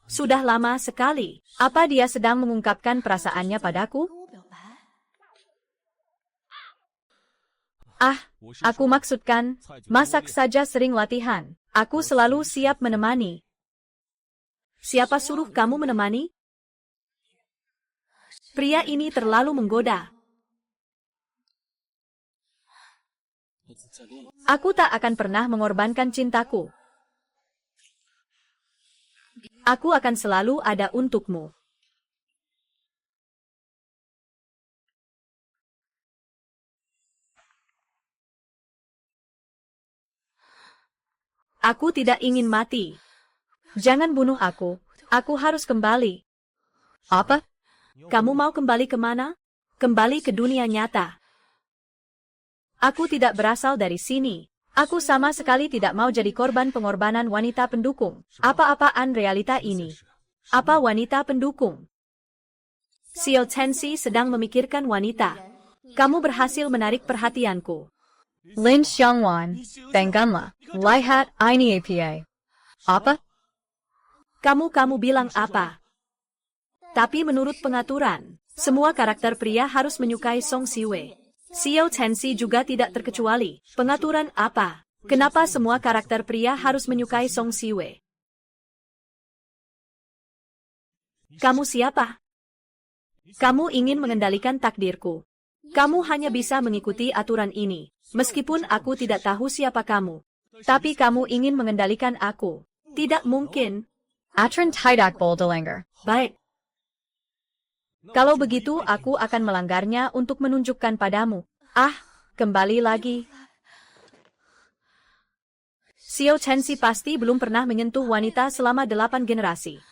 Sudah lama sekali. Apa dia sedang mengungkapkan perasaannya padaku? 跟我表白， Aku maksudkan, masak saja sering latihan. Aku selalu siap menemani. Siapa suruh kamu menemani? Pria ini terlalu menggoda. Aku tak akan pernah mengorbankan cintaku. Aku akan selalu ada untukmu. Aku tidak ingin mati. Jangan bunuh aku. Aku harus kembali. Apa? Kamu mau kembali kemana? Kembali ke dunia nyata. Aku tidak berasal dari sini. Aku sama sekali tidak mau jadi korban pengorbanan wanita pendukung. Apa-apaan realita ini? Apa wanita pendukung? Xiao Chenxi sedang memikirkan wanita. Kamu berhasil menarik perhatianku. Lin Xiangwan, bangganlah. Lihat ini apa? Apa? Kamu bilang apa? Tapi menurut pengaturan, semua karakter pria harus menyukai Song Siwei. Xiao Chenxi juga tidak terkecuali. Pengaturan apa? Kenapa semua karakter pria harus menyukai Song Siwei? Kamu siapa? Kamu ingin mengendalikan takdirku. Kamu hanya bisa mengikuti aturan ini. Meskipun aku tidak tahu siapa kamu. Tapi kamu ingin mengendalikan aku. Tidak mungkin. Atron tidak bol delanger. Baik. Kalau begitu aku akan melanggarnya untuk menunjukkan padamu. Kembali lagi. Xiao Chenxi pasti belum pernah menyentuh wanita selama 8 generasi.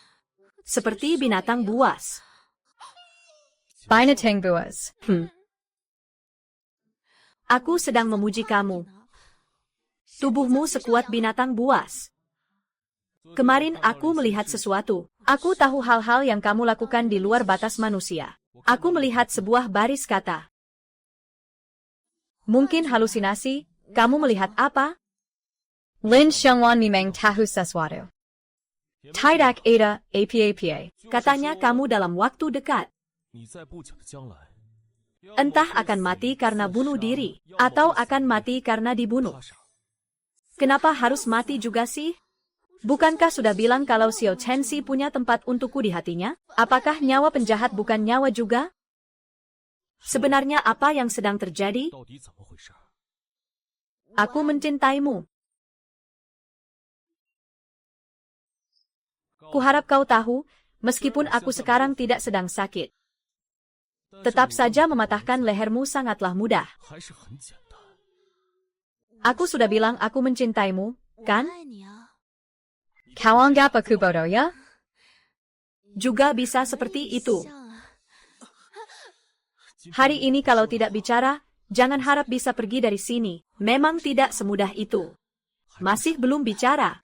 Seperti binatang buas. Binatang buas. Aku sedang memuji kamu. Tubuhmu sekuat binatang buas. Kemarin aku melihat sesuatu. Aku tahu hal-hal yang kamu lakukan di luar batas manusia. Aku melihat sebuah baris kata. Mungkin halusinasi. Kamu melihat apa? Lin Xiangwan memang tahu sesuatu. Tidak ada apa-apa. Katanya kamu dalam waktu dekat. Entah akan mati karena bunuh diri, atau akan mati karena dibunuh. Kenapa harus mati juga sih? Bukankah sudah bilang kalau Xiao Chenxi punya tempat untukku di hatinya? Apakah nyawa penjahat bukan nyawa juga? Sebenarnya apa yang sedang terjadi? Aku mencintaimu. Kuharap kau tahu, meskipun aku sekarang tidak sedang sakit. Tetap saja mematahkan lehermu sangatlah mudah. Aku sudah bilang aku mencintaimu, 我 kan? 爱你啊！ Kau anggap aku bodoh ya? Juga bisa seperti itu. 像啊 Hari ini kalau tidak bicara, jangan harap bisa pergi dari sini. Memang tidak semudah itu. Masih belum bicara.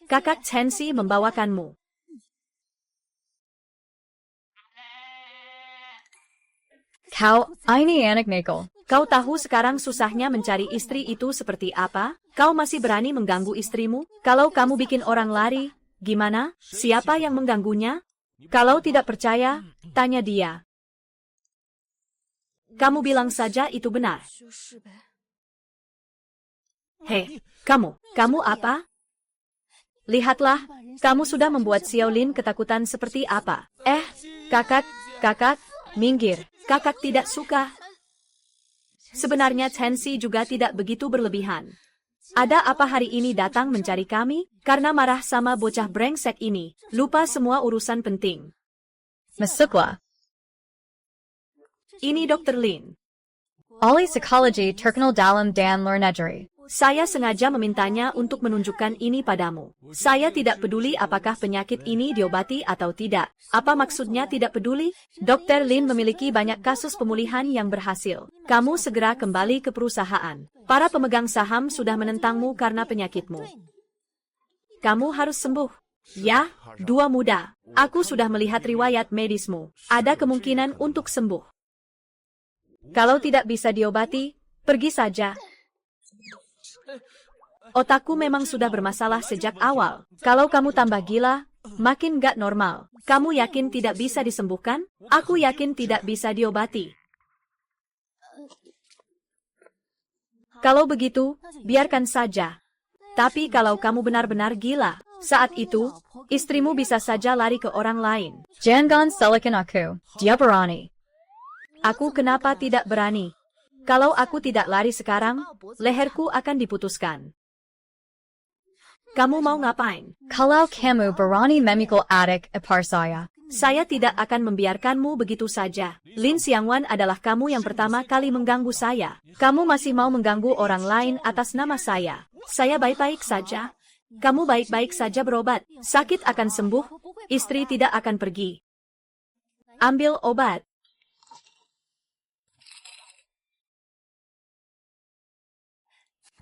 Kakak Chenxi membawakanmu. Kau ini anak nakal. Kau tahu sekarang susahnya mencari istri itu seperti apa? Kau masih berani mengganggu istrimu? Kalau kamu bikin orang lari, gimana? Siapa yang mengganggunya? Kalau tidak percaya, tanya dia. Kamu bilang saja itu benar. 就是呗。 Hei, kamu apa? Lihatlah, kamu sudah membuat Xiaolin ketakutan seperti apa. Kakak, minggir. Kakak tidak suka. Sebenarnya Chenxi juga tidak begitu berlebihan. Ada apa hari ini datang mencari kami? Karena marah sama bocah brengsek ini. Lupa semua urusan penting. Masuklah. Ini Dr. Lin. Ali Psychology Terkenal Dalam Dan Luar Negeri. Saya sengaja memintanya untuk menunjukkan ini padamu. Saya tidak peduli apakah penyakit ini diobati atau tidak. Apa maksudnya tidak peduli? Dr. Lin memiliki banyak kasus pemulihan yang berhasil. Kamu segera kembali ke perusahaan. Para pemegang saham sudah menentangmu karena penyakitmu. Kamu harus sembuh. Ya, dua muda. Aku sudah melihat riwayat medismu. Ada kemungkinan untuk sembuh. Kalau tidak bisa diobati, pergi saja. Otakku memang sudah bermasalah sejak awal. Kalau kamu tambah gila, makin gak normal. Kamu yakin tidak bisa disembuhkan? Aku yakin tidak bisa diobati. Kalau begitu, biarkan saja. Tapi kalau kamu benar-benar gila, saat itu, istrimu bisa saja lari ke orang lain. Jangan salahkan aku. Dia berani. Aku kenapa tidak berani? Kalau aku tidak lari sekarang, leherku akan diputuskan. Kamu mau ngapain? Kalau kamu berani memikul adik ipar Saya tidak akan membiarkanmu begitu saja. Lin Xiangwan adalah kamu yang pertama kali mengganggu saya. Kamu masih mau mengganggu orang lain atas nama saya. Saya baik-baik saja. Kamu baik-baik saja berobat. Sakit akan sembuh. Istri tidak akan pergi. Ambil obat.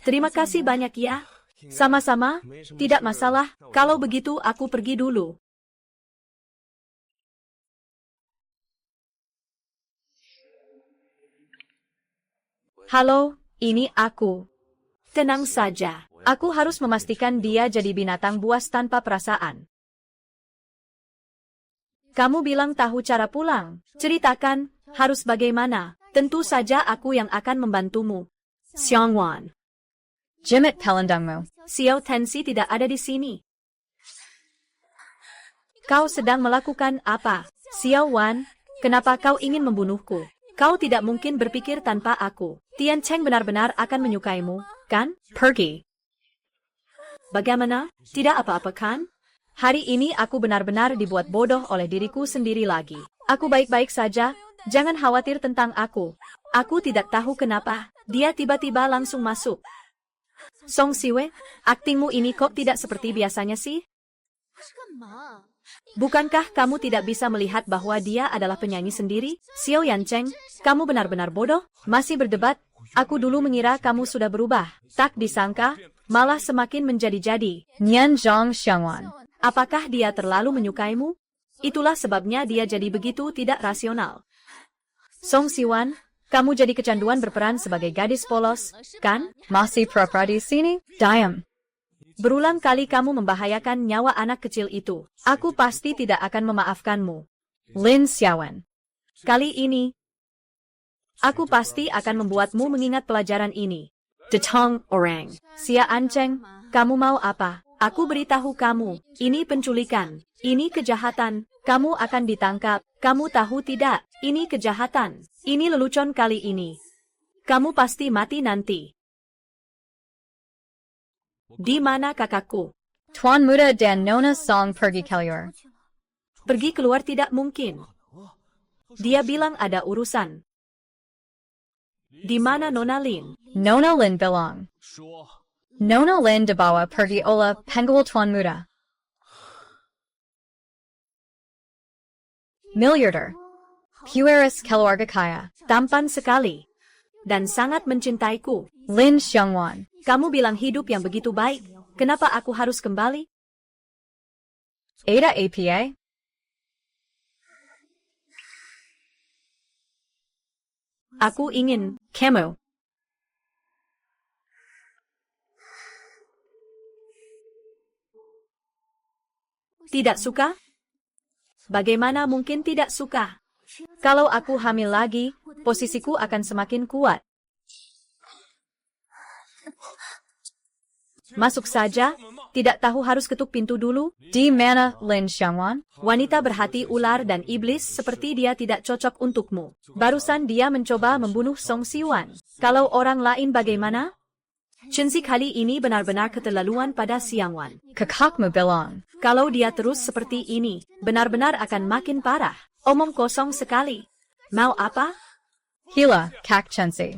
Terima kasih banyak ya. Sama-sama, tidak masalah. Kalau begitu aku pergi dulu. Halo, ini aku. Tenang saja. Aku harus memastikan dia jadi binatang buas tanpa perasaan. Kamu bilang tahu cara pulang. Ceritakan, harus bagaimana. Tentu saja aku yang akan membantumu. Xiangwan. Jimit Pelendangmu. Xiao Tensi tidak ada di sini. Kau sedang melakukan apa? Xiao Wan, kenapa kau ingin membunuhku? Kau tidak mungkin berpikir tanpa aku. Tian Cheng benar-benar akan menyukaimu, kan? Pergi. Bagaimana? Tidak apa-apa kan? Hari ini aku benar-benar dibuat bodoh oleh diriku sendiri lagi. Aku baik-baik saja, jangan khawatir tentang aku. Aku tidak tahu kenapa, dia tiba-tiba langsung masuk. Song Siwe, aktingmu ini kok tidak seperti biasanya sih? Bukankah kamu tidak bisa melihat bahwa dia adalah penyanyi sendiri? Xiao Yancheng, kamu benar-benar bodoh? Masih berdebat? Aku dulu mengira kamu sudah berubah. Tak disangka, malah semakin menjadi-jadi. Nian Zhang Xiangwan. Apakah dia terlalu menyukaimu? Itulah sebabnya dia jadi begitu tidak rasional. Song Siwan, kamu jadi kecanduan berperan sebagai gadis polos, kan? Masih pura-pura di sini? Diam. Berulang kali kamu membahayakan nyawa anak kecil itu. Aku pasti tidak akan memaafkanmu. Lin Xiaowen. Kali ini, aku pasti akan membuatmu mengingat pelajaran ini. Detong orang. Xia Ancheng, kamu mau apa? Aku beritahu kamu, ini penculikan. Ini kejahatan. Kamu akan ditangkap. Kamu tahu tidak? Ini kejahatan. Ini lelucon kali ini. Kamu pasti mati nanti. Di mana kakakku? Tuan Muda dan Nona Song pergi keluar. Pergi keluar tidak mungkin. Dia bilang ada urusan. Di mana Nona Lin? Nona Lin bilang. Nona Lin dibawa pergi oleh penggul Tuan Muda. Miliarder. Pueris keluarga kaya. Tampan sekali. Dan sangat mencintaiku. Lin Xiangwan. Kamu bilang hidup yang begitu baik. Kenapa aku harus kembali? Ada APA? Aku ingin, kamu. Tidak suka? Bagaimana mungkin tidak suka? Kalau aku hamil lagi, posisiku akan semakin kuat. Masuk saja, tidak tahu harus ketuk pintu dulu. Di mana Lin Xiangwan? Wanita berhati ular dan iblis seperti dia tidak cocok untukmu. Barusan dia mencoba membunuh Song Siwan. Kalau orang lain bagaimana? Chenzi kali ini benar-benar keterlaluan pada Xiangwan. Kakakmu bilang. Kalau dia terus seperti ini, benar-benar akan makin parah. Omong kosong sekali. Mau apa? Gila, Kak Chenzi.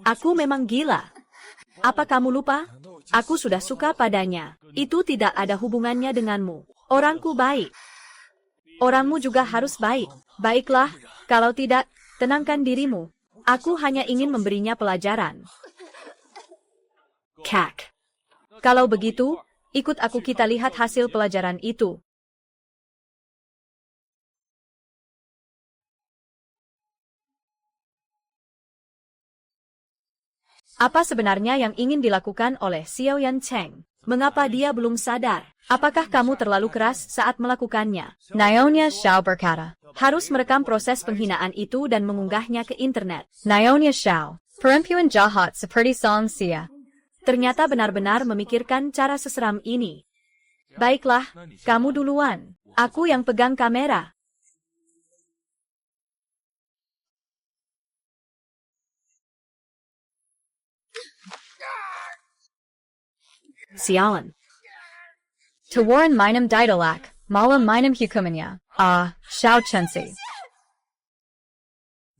Aku memang gila. Apa kamu lupa? Aku sudah suka padanya. Itu tidak ada hubungannya denganmu. Orangku baik. Orangmu juga harus baik. Baiklah, kalau tidak, tenangkan dirimu. Aku hanya ingin memberinya pelajaran. Kak. Kalau begitu, ikut aku kita lihat hasil pelajaran itu. Apa sebenarnya yang ingin dilakukan oleh Xiao Yan Cheng? Mengapa dia belum sadar? Apakah kamu terlalu keras saat melakukannya? Nyonya Xiao berkata. Harus merekam proses penghinaan itu dan mengunggahnya ke internet. Nyonya Xiao. Perempuan jahat seperti Song Xia. Ternyata benar-benar memikirkan cara seseram ini. Baiklah, kamu duluan. Aku yang pegang kamera. Sialan. Tawaran minum didalak, malam minum hukumannya. Xiao Chenzi.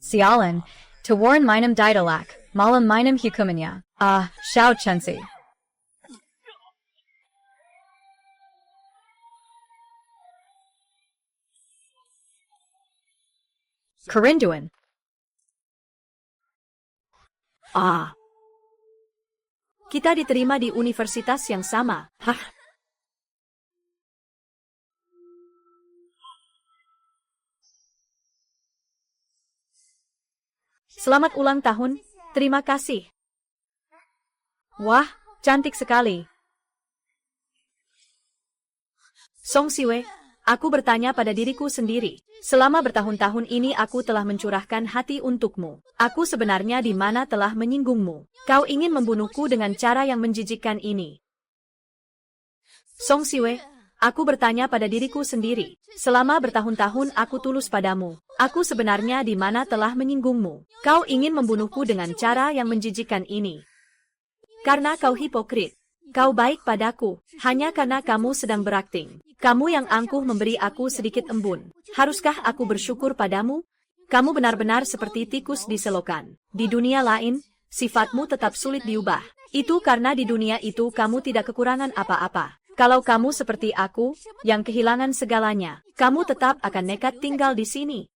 Sialan. Tawaran minum didalak, malam minum hukumannya. Xiao Chenzi. Kerinduan. Kita diterima di universitas yang sama. Hah? Selamat ulang tahun. Terima kasih. Wah, cantik sekali. Song Siwe, aku bertanya pada diriku sendiri. Selama bertahun-tahun ini aku telah mencurahkan hati untukmu. Aku sebenarnya di mana telah menyinggungmu. Kau ingin membunuhku dengan cara yang menjijikkan ini. Song Siwe, aku bertanya pada diriku sendiri. Selama bertahun-tahun aku tulus padamu. Aku sebenarnya di mana telah menyinggungmu. Kau ingin membunuhku dengan cara yang menjijikkan ini. Karena kau hipokrit. Kau baik padaku, hanya karena kamu sedang berakting. Kamu yang angkuh memberi aku sedikit embun. Haruskah aku bersyukur padamu? Kamu benar-benar seperti tikus di selokan. Di dunia lain, sifatmu tetap sulit diubah. Itu karena di dunia itu kamu tidak kekurangan apa-apa. Kalau kamu seperti aku, yang kehilangan segalanya, kamu tetap akan nekat tinggal di sini.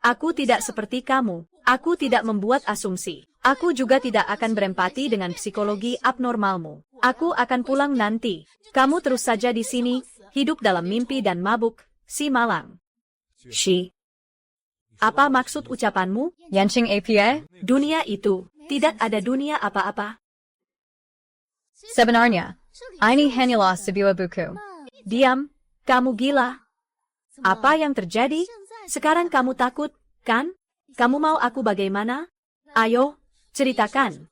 Aku tidak seperti kamu. Aku tidak membuat asumsi. Aku juga tidak akan berempati dengan psikologi abnormalmu. Aku akan pulang nanti. Kamu terus saja di sini, hidup dalam mimpi dan mabuk, si malang. Apa maksud ucapanmu? Yanqing APA? Dunia itu, tidak ada dunia apa-apa. Sebenarnya, ini hanyalah sebuah buku. Diam, kamu gila. Apa yang terjadi? Sekarang kamu takut, kan? Kamu mau aku bagaimana? Ayo, ceritakan.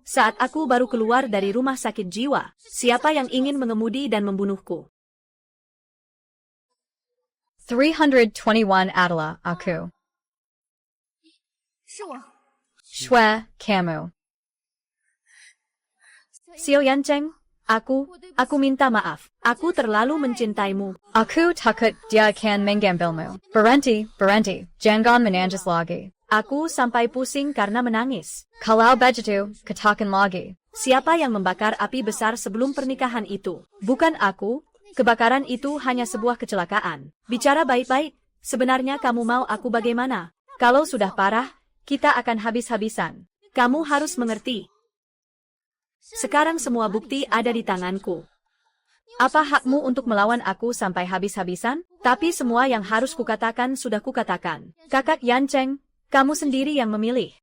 Saat aku baru keluar dari rumah sakit jiwa, siapa yang ingin mengemudi dan membunuhku? 321 adalah aku. 是我。 Shue, kamu. Xiao Yancheng, aku minta maaf. Aku terlalu mencintaimu. Aku takut dia akan mengambilmu. Berhenti, jangan menangis lagi. Aku sampai pusing karena menangis. Kalau begitu, katakan lagi. Siapa yang membakar api besar sebelum pernikahan itu? Bukan aku. Kebakaran itu hanya sebuah kecelakaan. Bicara baik-baik. Sebenarnya kamu mau aku bagaimana? Kalau sudah parah, kita akan habis-habisan. Kamu harus mengerti. Sekarang semua bukti ada di tanganku. Apa hakmu untuk melawan aku sampai habis-habisan? Tapi semua yang harus kukatakan sudah kukatakan. Kakak Yancheng, kamu sendiri yang memilih.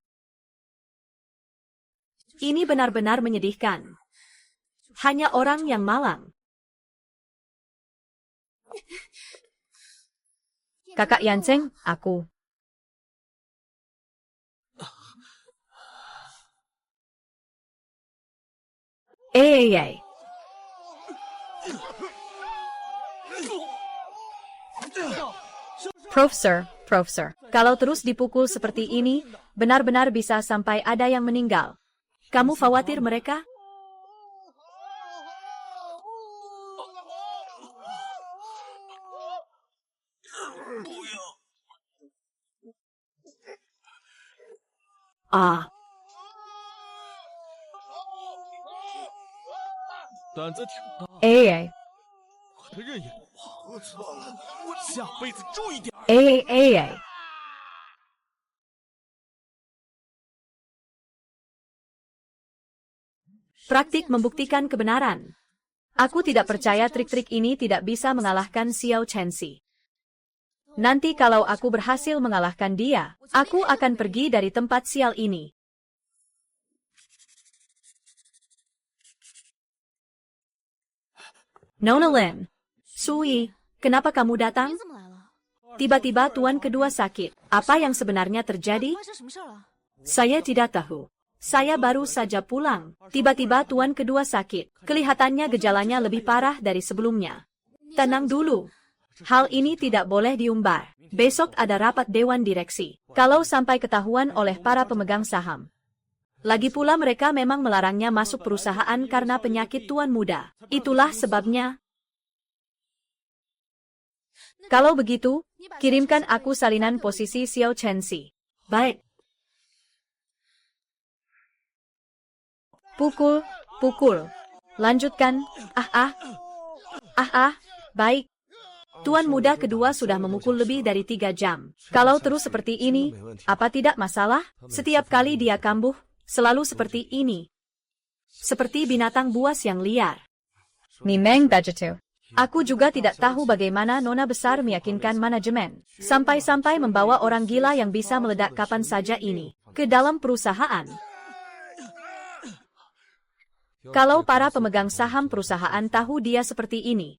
Ini benar-benar menyedihkan. Hanya orang yang malang. Kakak Yancheng, aku. Profesor. Kalau terus dipukul seperti ini, benar-benar bisa sampai ada yang meninggal. Kamu khawatir mereka? Ah, 胆子挺大， AA, 可他任眼光，我下辈子注意点。 AA. praktik membuktikan kebenaran. Aku tidak percaya trik-trik ini tidak bisa mengalahkan Xiao Chenxi. Nanti kalau aku berhasil mengalahkan dia, aku akan pergi dari tempat sial ini. Nona Lin, Sui, kenapa kamu datang? 你怎么来了？ Tiba-tiba tuan kedua sakit. Apa yang sebenarnya terjadi? 发生什么事儿了？ Saya tidak tahu. Saya baru saja pulang. Tiba-tiba tuan kedua sakit. Kelihatannya gejalanya lebih parah dari sebelumnya. Tenang dulu. Hal ini tidak boleh diumbar. Besok ada rapat dewan direksi. Kalau sampai ketahuan oleh para pemegang saham. Lagi pula mereka memang melarangnya masuk perusahaan karena penyakit tuan muda. Itulah sebabnya. Kalau begitu, kirimkan aku salinan posisi Xiao Chenxi. Baik. Pukul, pukul. Lanjutkan. Baik. Tuan muda kedua sudah memukul lebih dari 3 jam. Kalau terus seperti ini, apa tidak masalah? Setiap kali dia kambuh, selalu seperti ini. Seperti binatang buas yang liar. Mimeng Bejitu. Aku juga tidak tahu bagaimana Nona besar meyakinkan manajemen. Sampai-sampai membawa orang gila yang bisa meledak kapan saja ini ke dalam perusahaan. Kalau para pemegang saham perusahaan tahu dia seperti ini,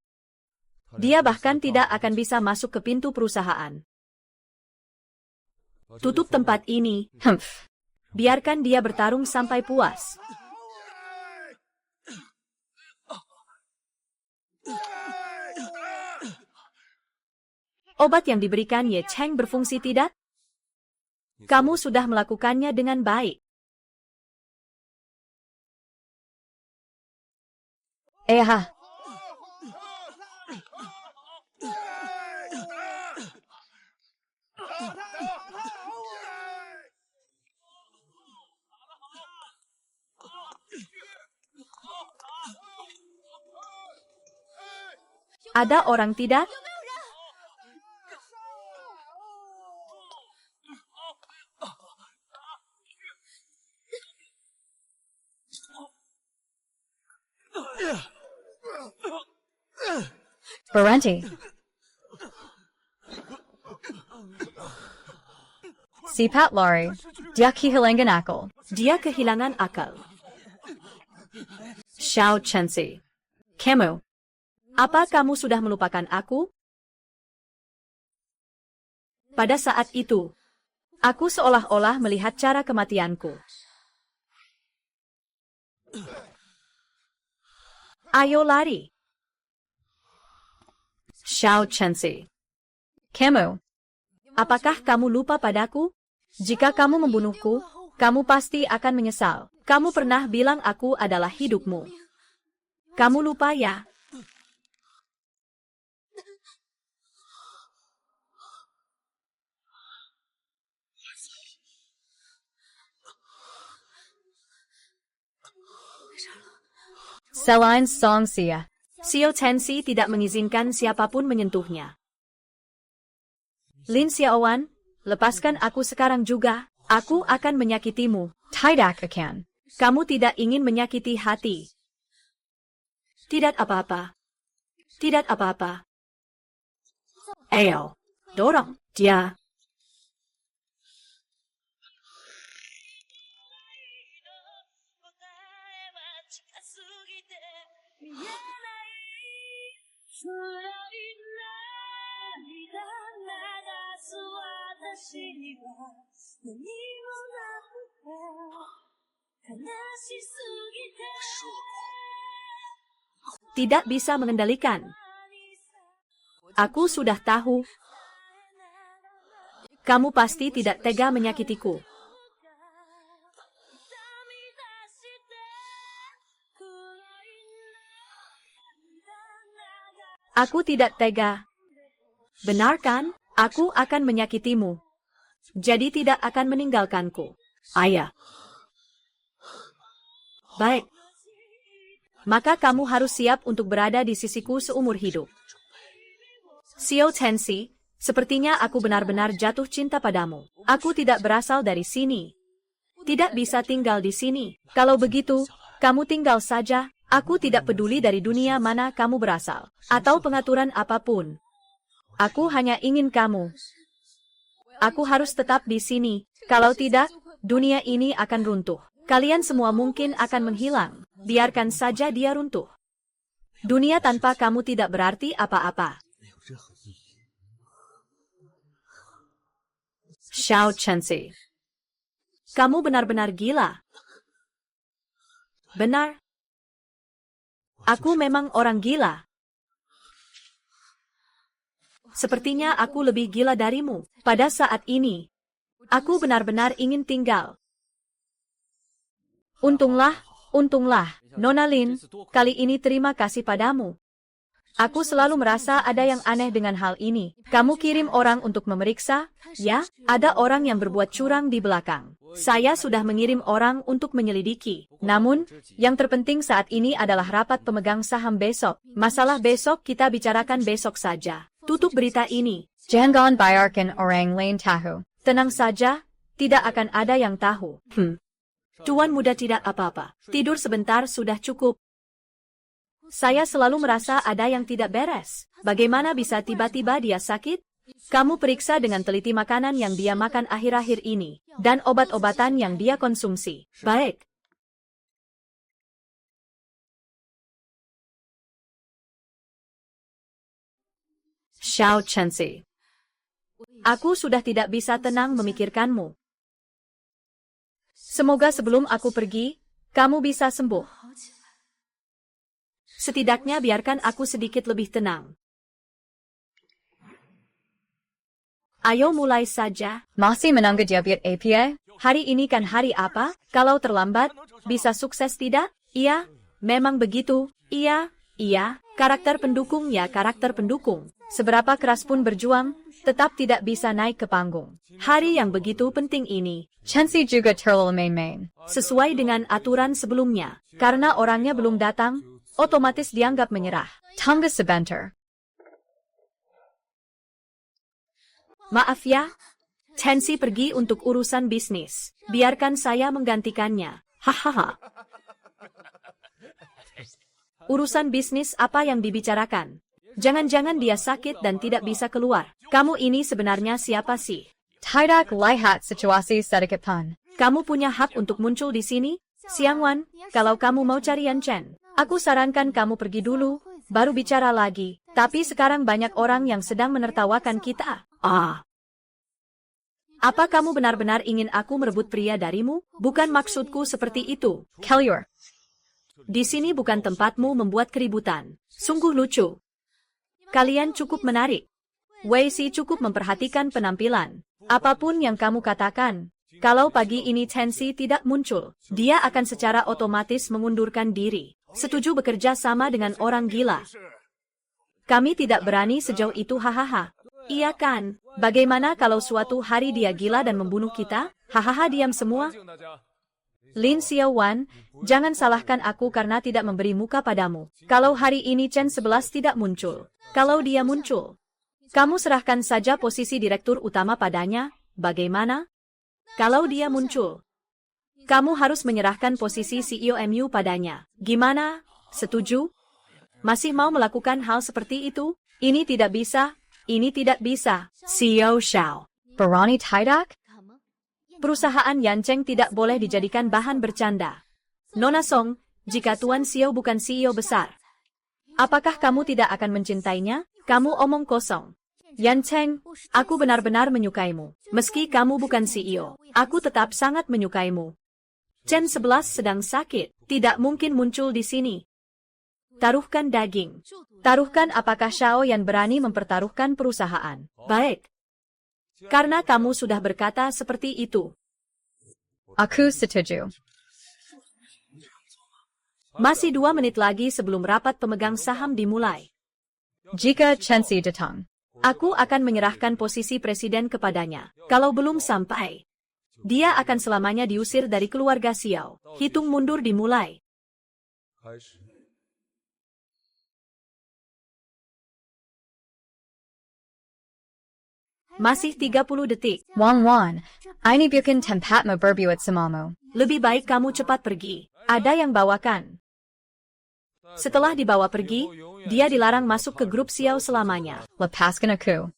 dia bahkan tidak akan bisa masuk ke pintu perusahaan. Tutup tempat ini. Humph. Biarkan dia bertarung sampai puas. Obat yang diberikan Ye Cheng berfungsi tidak? Kamu sudah melakukannya dengan baik. Ada orang tidak? Berhenti. Sipat lari. Dia kehilangan akal. Dia kehilangan akal. Xiao Chenxi. Kamu. Apa kamu sudah melupakan aku? Pada saat itu, aku seolah-olah melihat cara kematianku. Ayo lari. Xiao Chenxi. Kamu. Apakah kamu lupa padaku? Jika kamu membunuhku, kamu pasti akan menyesal. Kamu pernah bilang aku adalah hidupmu. Kamu lupa ya? Selain Song Xia. Xiao Chenxi tidak mengizinkan siapapun menyentuhnya. Lin Xiaowan, lepaskan aku sekarang juga. Aku akan menyakitimu. Tidak akan. Kamu tidak ingin menyakiti hati. Tidak apa-apa. Tidak apa-apa. Ayo, dorong dia. Tidak bisa mengendalikan. Aku sudah tahu. Kamu pasti tidak tega menyakitiku. Aku tidak tega. Benar kan? Aku akan menyakitimu. Jadi tidak akan meninggalkanku. Ayah. Baik. Maka kamu harus siap untuk berada di sisiku seumur hidup. Xiao Tensi, sepertinya aku benar-benar jatuh cinta padamu. Aku tidak berasal dari sini. Tidak bisa tinggal di sini. Kalau begitu, kamu tinggal saja. Aku tidak peduli dari dunia mana kamu berasal, atau pengaturan apapun. Aku hanya ingin kamu. Aku harus tetap di sini. Kalau tidak, dunia ini akan runtuh. Kalian semua mungkin akan menghilang. Biarkan saja dia runtuh. Dunia tanpa kamu tidak berarti apa-apa. Xiao Chensi. Kamu benar-benar gila. Benar. Aku memang orang gila. Sepertinya aku lebih gila darimu. Pada saat ini, aku benar-benar ingin tinggal. Untunglah, Nona Lin, kali ini terima kasih padamu. Aku selalu merasa ada yang aneh dengan hal ini. Kamu kirim orang untuk memeriksa, ya? Ada orang yang berbuat curang di belakang. Saya sudah mengirim orang untuk menyelidiki. Namun, yang terpenting saat ini adalah rapat pemegang saham besok. Masalah besok kita bicarakan besok saja. Tutup berita ini. Jangan biarkan orang lain tahu. Tenang saja, tidak akan ada yang tahu. Tuan muda tidak apa-apa. Tidur sebentar sudah cukup. Saya selalu merasa ada yang tidak beres. Bagaimana bisa tiba-tiba dia sakit? Kamu periksa dengan teliti makanan yang dia makan akhir-akhir ini, dan obat-obatan yang dia konsumsi. Baik. Xiao Chensi. Aku sudah tidak bisa tenang memikirkanmu. Semoga sebelum aku pergi, kamu bisa sembuh. Setidaknya biarkan aku sedikit lebih tenang. Ayo mulai saja. Masih menunggu debut APA? Hari ini kan hari apa? Kalau terlambat, bisa sukses tidak? Iya, memang begitu. Iya. Karakter pendukung ya karakter pendukung. Seberapa keras pun berjuang, tetap tidak bisa naik ke panggung. Hari yang begitu penting ini. Chensi juga terlalu main-main. Sesuai dengan aturan sebelumnya. Karena orangnya belum datang, otomatis dianggap menyerah. Tunggu sebentar. Maaf ya, Tensi pergi untuk urusan bisnis. Biarkan saya menggantikannya. Hahaha. Urusan bisnis apa yang dibicarakan? Jangan-jangan dia sakit dan tidak bisa keluar. Kamu ini sebenarnya siapa sih? Tidak lihat situasi sedikit pun. Kamu punya hak untuk muncul di sini? Xiangwan, kalau kamu mau cari Yan Chen, aku sarankan kamu pergi dulu, baru bicara lagi. Tapi sekarang banyak orang yang sedang menertawakan kita. Apa kamu benar-benar ingin aku merebut pria darimu? Bukan maksudku seperti itu. Kelliur. Di sini bukan tempatmu membuat keributan. Sungguh lucu. Kalian cukup menarik. Wei Si cukup memperhatikan penampilan. Apapun yang kamu katakan, kalau pagi ini Tensi tidak muncul, dia akan secara otomatis mengundurkan diri. Setuju bekerja sama dengan orang gila. Kami tidak berani sejauh itu hahaha. Iya kan? Bagaimana kalau suatu hari dia gila dan membunuh kita? Hahaha diam semua. Lin Xiaowan, jangan salahkan aku karena tidak memberi muka padamu. Kalau hari ini Chen 11 tidak muncul. Kalau dia muncul, kamu serahkan saja posisi direktur utama padanya, bagaimana? Kalau dia muncul, kamu harus menyerahkan posisi CEO MU padanya. Gimana? Setuju? Masih mau melakukan hal seperti itu? Ini tidak bisa. Ini tidak bisa. CEO Xiao. Berani tidak? Perusahaan Yan Cheng tidak boleh dijadikan bahan bercanda. Nona Song, jika Tuan Xiao bukan CEO besar, apakah kamu tidak akan mencintainya? Kamu omong kosong. Yan Cheng, aku benar-benar menyukaimu. Meski kamu bukan CEO, aku tetap sangat menyukaimu. Chen 11 sedang sakit, tidak mungkin muncul di sini. Taruhkan daging. Taruhkan apakah Xiao yang berani mempertaruhkan perusahaan. Baik. Karena kamu sudah berkata seperti itu. Aku setuju. Masih 2 menit lagi sebelum rapat pemegang saham dimulai. Jika Chensi datang. Aku akan menyerahkan posisi presiden kepadanya. Kalau belum sampai, dia akan selamanya diusir dari keluarga Xiao. Hitung mundur dimulai. Masih 30 detik. Wang Wan. Ini bukan tempatmu berbuat semamu. Lebih baik kamu cepat pergi. Ada yang bawakan. Setelah dibawa pergi, dia dilarang masuk ke grup Xiao selamanya. Lepaskan aku.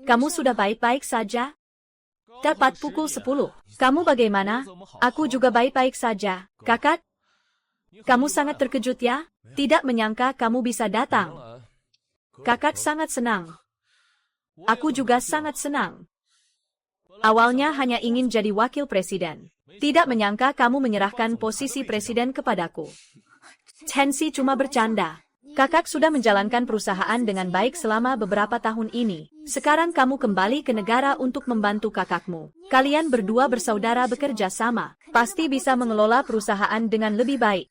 Kamu sudah baik-baik saja? Tepat pukul 10. Kamu bagaimana? Aku juga baik-baik saja. Kakak, kamu sangat terkejut ya? Tidak menyangka kamu bisa datang. Kakak sangat senang. Aku juga sangat senang. Awalnya hanya ingin jadi wakil presiden. Tidak menyangka kamu menyerahkan posisi presiden kepadaku. Chensi cuma bercanda. Kakak sudah menjalankan perusahaan dengan baik selama beberapa tahun ini. Sekarang kamu kembali ke negara untuk membantu kakakmu. Kalian berdua bersaudara bekerja sama. Pasti bisa mengelola perusahaan dengan lebih baik.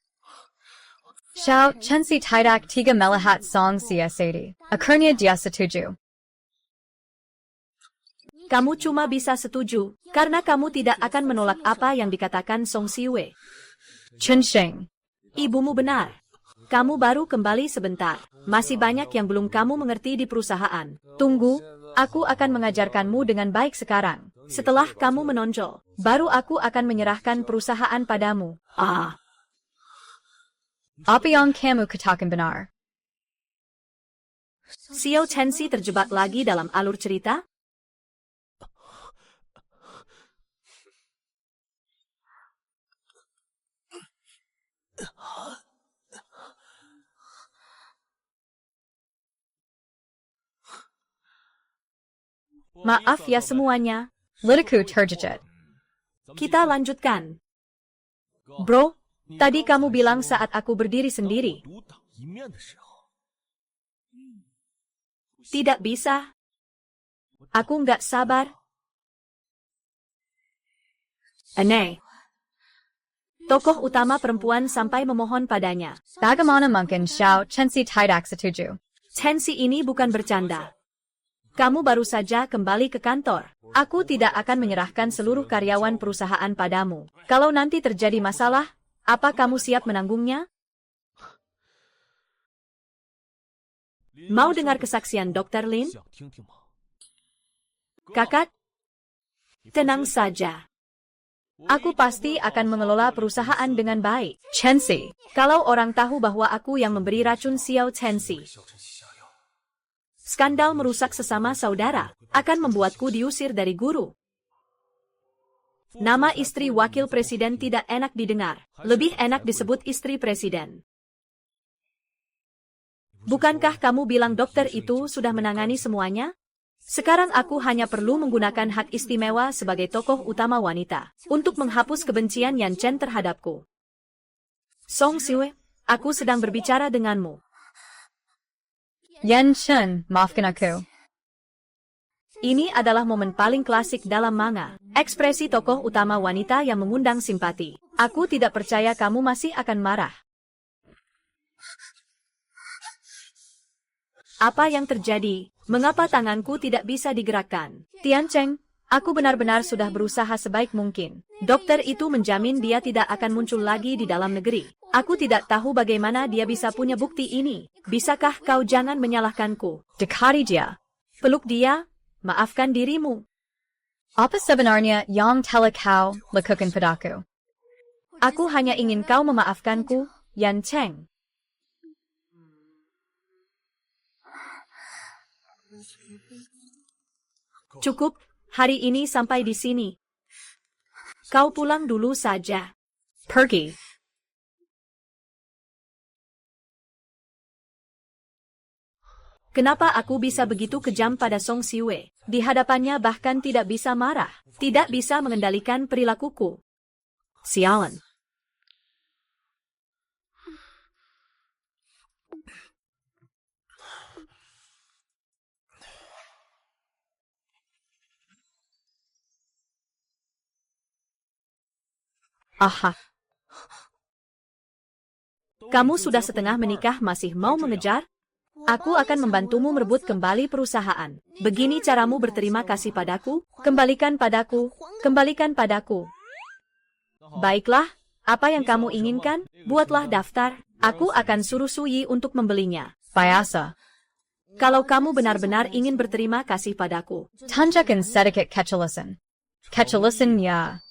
Xiao Chensi tidak tiga melihat Song Siasadi. Akhirnya dia setuju. Kamu cuma bisa setuju, karena kamu tidak akan menolak apa yang dikatakan Song Siwe. Chensheng. Ibumu benar. Kamu baru kembali sebentar. Masih banyak yang belum kamu mengerti di perusahaan. Tunggu, aku akan mengajarkanmu dengan baik sekarang. Setelah kamu menonjol, baru aku akan menyerahkan perusahaan padamu. Apa yang kamu katakan benar? Xiao Chensi terjebak lagi dalam alur cerita? Maaf ya semuanya. Lidahku terjejet. Kita lanjutkan. Bro, tadi kamu bilang saat aku berdiri sendiri. Tidak bisa. Aku nggak sabar. Aneh. Tokoh utama perempuan sampai memohon padanya. Bagaimana mungkin Xiao Chensi tidak setuju? Chensi ini bukan bercanda. Kamu baru saja kembali ke kantor. Aku tidak akan menyerahkan seluruh karyawan perusahaan padamu. Kalau nanti terjadi masalah, apa kamu siap menanggungnya? Mau dengar kesaksian Dr. Lin? Kakak, tenang saja. Aku pasti akan mengelola perusahaan dengan baik. Chensi. Kalau orang tahu bahwa aku yang memberi racun Xiao Chensi, skandal merusak sesama saudara akan membuatku diusir dari guru. Nama istri wakil presiden tidak enak didengar. Lebih enak disebut istri presiden. Bukankah kamu bilang dokter itu sudah menangani semuanya? Sekarang aku hanya perlu menggunakan hak istimewa sebagai tokoh utama wanita untuk menghapus kebencian Yan Chen terhadapku. Song Siwe, aku sedang berbicara denganmu. Yan Chen, maafkan aku. Ini adalah momen paling klasik dalam manga. Ekspresi tokoh utama wanita yang mengundang simpati. Aku tidak percaya kamu masih akan marah. Apa yang terjadi? Mengapa tanganku tidak bisa digerakkan? Tian Cheng, aku benar-benar sudah berusaha sebaik mungkin. Dokter itu menjamin dia tidak akan muncul lagi di dalam negeri. Aku tidak tahu bagaimana dia bisa punya bukti ini. Bisakah kau jangan menyalahkanku? Dekati dia. Peluk dia, maafkan dirimu. Apa sebenarnya yang telah kau lakukan padaku? Aku hanya ingin kau memaafkanku, Yan Cheng. Cukup, hari ini sampai di sini. Kau pulang dulu saja. Pergi. Kenapa aku bisa begitu kejam pada Song Siwei? Di hadapannya bahkan tidak bisa marah, tidak bisa mengendalikan perilakuku. Sialan. Aha. Kamu sudah setengah menikah masih mau mengejar? Aku akan membantumu merebut kembali perusahaan. Begini caramu berterima kasih padaku? Kembalikan padaku, kembalikan padaku. Baiklah, apa yang kamu inginkan? Buatlah daftar. Aku akan suruh Suyi untuk membelinya. Biasa. Kalau kamu benar-benar ingin berterima kasih padaku. Tunjakan sedikit kecelasan. Kecelasan ya.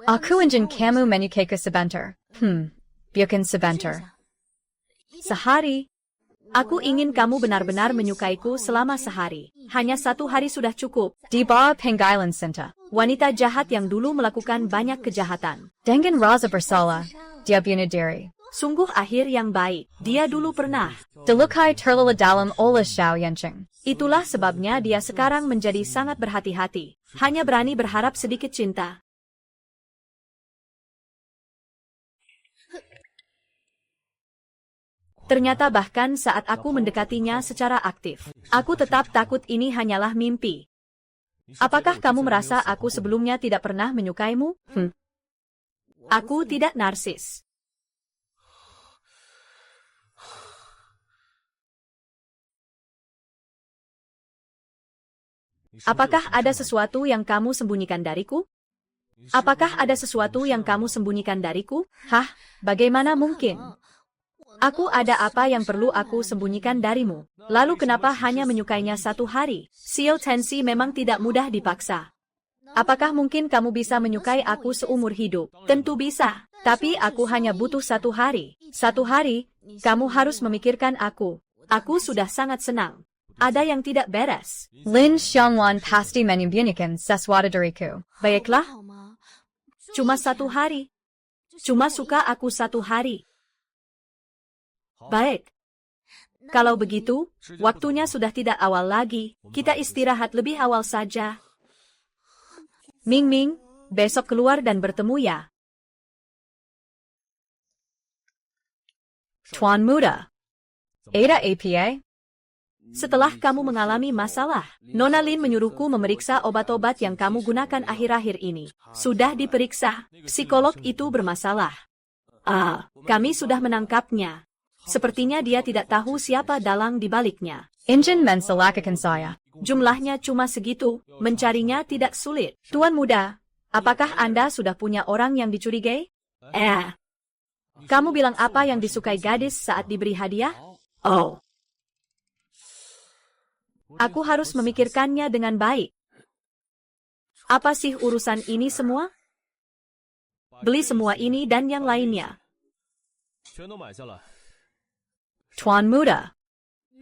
Aku ingin kamu menyukai sebentar. Biarkan sebentar. Sehari. Aku ingin kamu benar-benar menyukaiku selama sehari. Hanya 1 hari sudah cukup. Di bawah pengailan cinta. Wanita jahat yang dulu melakukan banyak kejahatan. Dengan rasa bersalah, dia bunuh diri. Sungguh akhir yang baik. Dia dulu pernah. Dilukai terlalu dalam oleh Xiao Yanqing. Itulah sebabnya dia sekarang menjadi sangat berhati-hati. Hanya berani berharap sedikit cinta. Ternyata bahkan saat aku mendekatinya secara aktif, aku tetap takut ini hanyalah mimpi. Apakah kamu merasa aku sebelumnya tidak pernah menyukaimu? Aku tidak narsis. Apakah ada sesuatu yang kamu sembunyikan dariku? Apakah ada sesuatu yang kamu sembunyikan dariku? Hah, bagaimana mungkin? Aku ada apa yang perlu aku sembunyikan darimu? Lalu kenapa hanya menyukainya 1 hari? Xiao Tensi memang tidak mudah dipaksa. Apakah mungkin kamu bisa menyukai aku seumur hidup? Tentu bisa. Tapi aku hanya butuh 1 hari. 1 hari, kamu harus memikirkan aku. Aku sudah sangat senang. Ada yang tidak beres. Lin Xiangwan pasti menyembunyikan sesuatu dariku. Baiklah. Cuma 1 hari. Cuma suka aku 1 hari. Baik. Kalau begitu, waktunya sudah tidak awal lagi. Kita istirahat lebih awal saja. Ming Ming, besok keluar dan bertemu ya. Tuan Muda. Ada APA? Setelah kamu mengalami masalah, Nona Lin menyuruhku memeriksa obat-obat yang kamu gunakan akhir-akhir ini. Sudah diperiksa, psikolog itu bermasalah. Kami sudah menangkapnya. Sepertinya dia tidak tahu siapa dalang di baliknya. Ingin mencelakakan saya. Jumlahnya cuma segitu, mencarinya tidak sulit. Tuan Muda, apakah Anda sudah punya orang yang dicurigai? Kamu bilang apa yang disukai gadis saat diberi hadiah? Oh. Aku harus memikirkannya dengan baik. Apa sih urusan ini semua? Beli semua ini dan yang lainnya. Tuan Muda,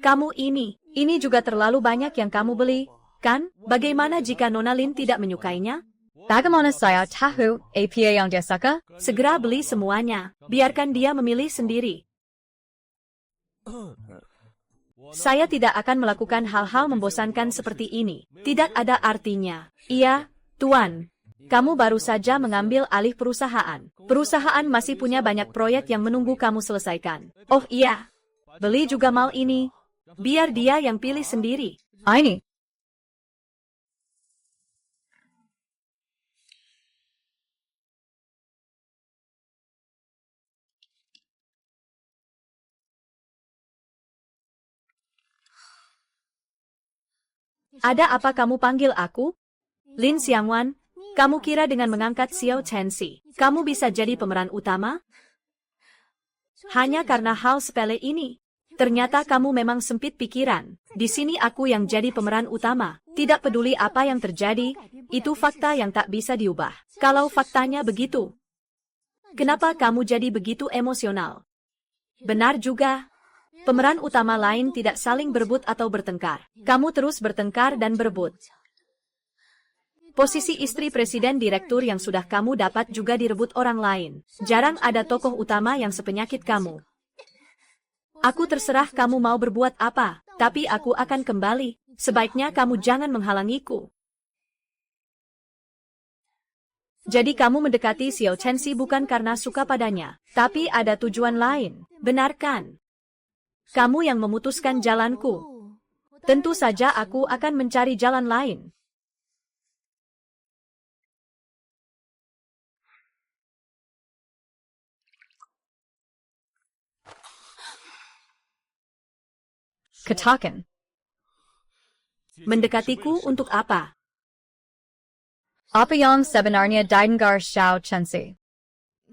kamu ini juga terlalu banyak yang kamu beli, kan? Bagaimana jika Nona Lin tidak menyukainya? Bagaimana saya tahu APA yang dia suka? Segera beli semuanya, biarkan dia memilih sendiri. Saya tidak akan melakukan hal-hal membosankan seperti ini. Tidak ada artinya. Iya, Tuan. Kamu baru saja mengambil alih perusahaan. Perusahaan masih punya banyak proyek yang menunggu kamu selesaikan. Oh iya. Beli juga mal ini. Biar dia yang pilih sendiri. Ini. Ada apa kamu panggil aku? Lin Xiangwan, kamu kira dengan mengangkat Xiao Tensi, kamu bisa jadi pemeran utama? Hanya karena hal sepele ini. Ternyata kamu memang sempit pikiran. Di sini aku yang jadi pemeran utama. Tidak peduli apa yang terjadi, itu fakta yang tak bisa diubah. Kalau faktanya begitu, kenapa kamu jadi begitu emosional? Benar juga. Pemeran utama lain tidak saling berebut atau bertengkar. Kamu terus bertengkar dan berebut. Posisi istri presiden direktur yang sudah kamu dapat juga direbut orang lain. Jarang ada tokoh utama yang sepenyakit kamu. Aku terserah kamu mau berbuat apa, tapi aku akan kembali. Sebaiknya kamu jangan menghalangiku. Jadi kamu mendekati Xiao Chenxi bukan karena suka padanya, tapi ada tujuan lain, benar kan? Kamu yang memutuskan jalanku. Tentu saja aku akan mencari jalan lain. Katakan. Mendekatiku untuk apa? Apa yang sebenarnya didengar Xiao Chenxi?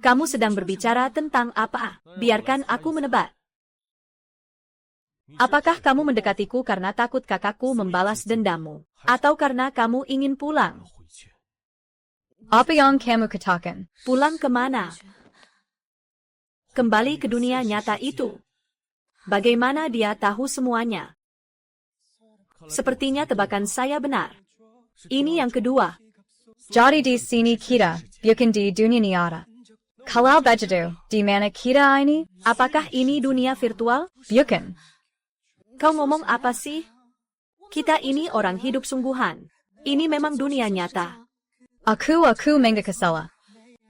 Kamu sedang berbicara tentang apa? Biarkan aku menebak. Apakah kamu mendekatiku karena takut kakakku membalas dendammu? Atau karena kamu ingin pulang? Apa yang kamu katakan? Pulang kemana? Kembali ke dunia nyata itu. Bagaimana dia tahu semuanya? Sepertinya tebakan saya benar. Ini yang kedua. Jadi di sini kita, bukan di dunia nyata. Kalau begitu, di mana kita ini? Apakah ini dunia virtual? Bukan. Kau ngomong apa sih? Kita ini orang hidup sungguhan. Ini memang dunia nyata. Aku menggakasala.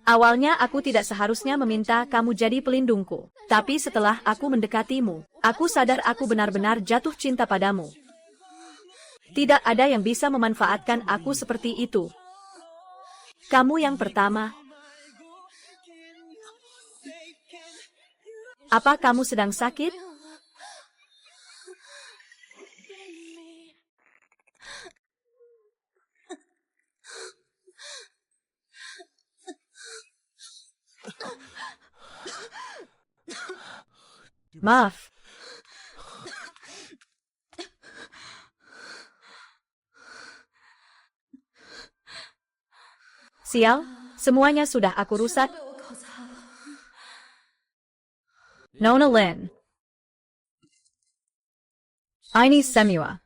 Awalnya aku tidak seharusnya meminta kamu jadi pelindungku. Tapi setelah aku mendekatimu, aku sadar aku benar-benar jatuh cinta padamu. Tidak ada yang bisa memanfaatkan aku seperti itu. Kamu yang pertama. Apa kamu sedang sakit? Maaf. Sial, semuanya sudah aku rusak. Nona Lin. Ini semua.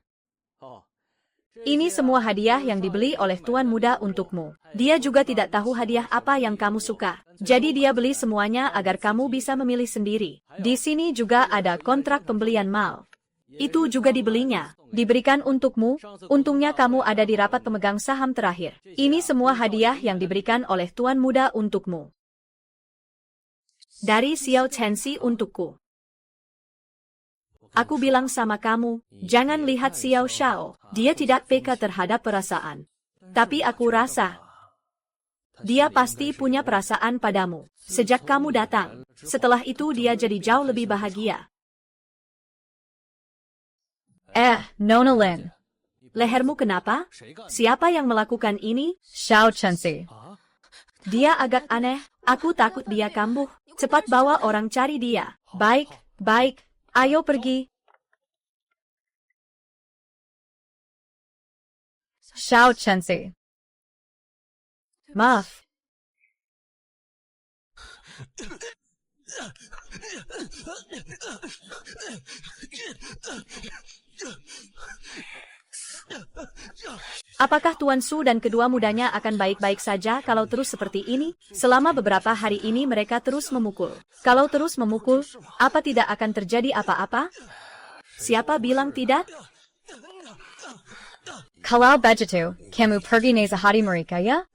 Ini semua hadiah yang dibeli oleh tuan muda untukmu. Dia juga tidak tahu hadiah apa yang kamu suka. Jadi dia beli semuanya agar kamu bisa memilih sendiri. Di sini juga ada kontrak pembelian mal. Itu juga dibelinya. Diberikan untukmu. Untungnya kamu ada di rapat pemegang saham terakhir. Ini semua hadiah yang diberikan oleh tuan muda untukmu. Dari Xiao Chenxi untukku. Aku bilang sama kamu, jangan lihat Xiao Shao. Dia tidak peka terhadap perasaan. Tapi aku rasa, dia pasti punya perasaan padamu. Sejak kamu datang, setelah itu dia jadi jauh lebih bahagia. Nona Lin. Lehermu kenapa? Siapa yang melakukan ini? Xiao Chenxi. Dia agak aneh, aku takut dia kambuh. Cepat bawa orang cari dia. Baik, baik. Ayo pergi. Xiao Chenxi. Maaf. Apakah Tuan Su dan kedua mudanya akan baik-baik saja kalau terus seperti ini? Selama beberapa hari ini mereka terus memukul. Kalau terus memukul, apa tidak akan terjadi apa-apa? Siapa bilang tidak? Kalau begitu, kamu pergi neza hari mereka ya?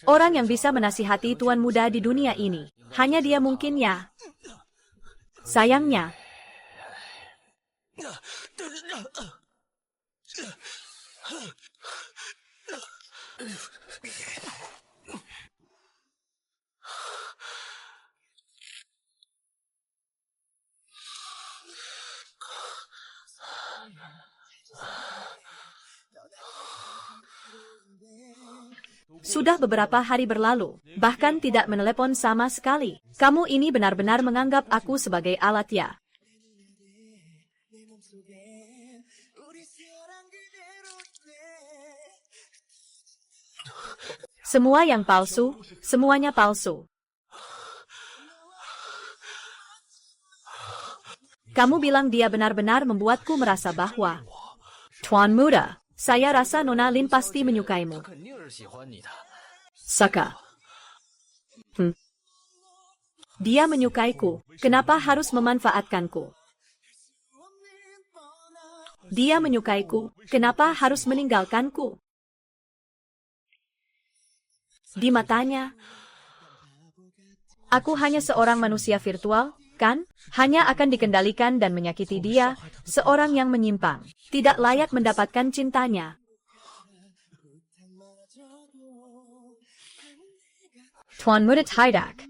Orang yang bisa menasihati tuan muda di dunia ini, hanya dia mungkin ya. Sayangnya. Sudah beberapa hari berlalu, bahkan tidak menelepon sama sekali. Kamu ini benar-benar menganggap aku sebagai alat ya. Semua yang palsu, semuanya palsu. Kamu bilang dia benar-benar membuatku merasa bahwa Tuan Muda, Saya rasa Nona Lin pasti menyukaimu. 肯定是喜欢你的。 Saka. Dia menyukaiku. Kenapa harus memanfaatkanku? Dia menyukaiku. Kenapa harus meninggalkanku? Di matanya, aku hanya seorang manusia virtual, kan? Hanya akan dikendalikan dan menyakiti dia, seorang yang menyimpang, tidak layak mendapatkan cintanya. Tuan Muda Tidak.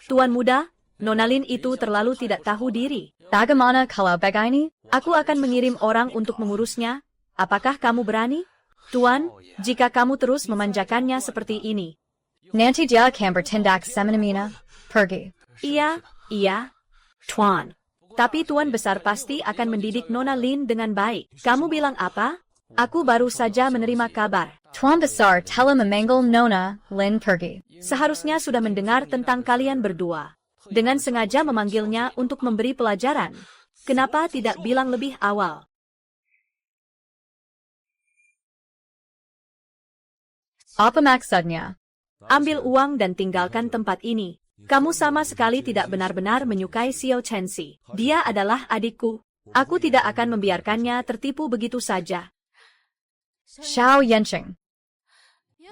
Tuan muda, Nona Lin itu terlalu tidak tahu diri. Bagaimana kalau begini? Aku akan mengirim orang untuk mengurusnya. Apakah kamu berani? Tuan, jika kamu terus memanjakannya seperti ini. Nanti dia akan bertindak semena-mena. Pergi. Iya, Tuan. Tapi Tuan besar pasti akan mendidik Nona Lin dengan baik. Kamu bilang apa? Aku baru saja menerima kabar. Tuan Besar telah memanggil Nona Lin pergi. Seharusnya sudah mendengar tentang kalian berdua. Dengan sengaja memanggilnya untuk memberi pelajaran. Kenapa tidak bilang lebih awal? Apa maksudnya? Ambil uang dan tinggalkan tempat ini. Kamu sama sekali tidak benar-benar menyukai Xiao Chenxi. Dia adalah adikku. Aku tidak akan membiarkannya tertipu begitu saja. Xiao Yanqing.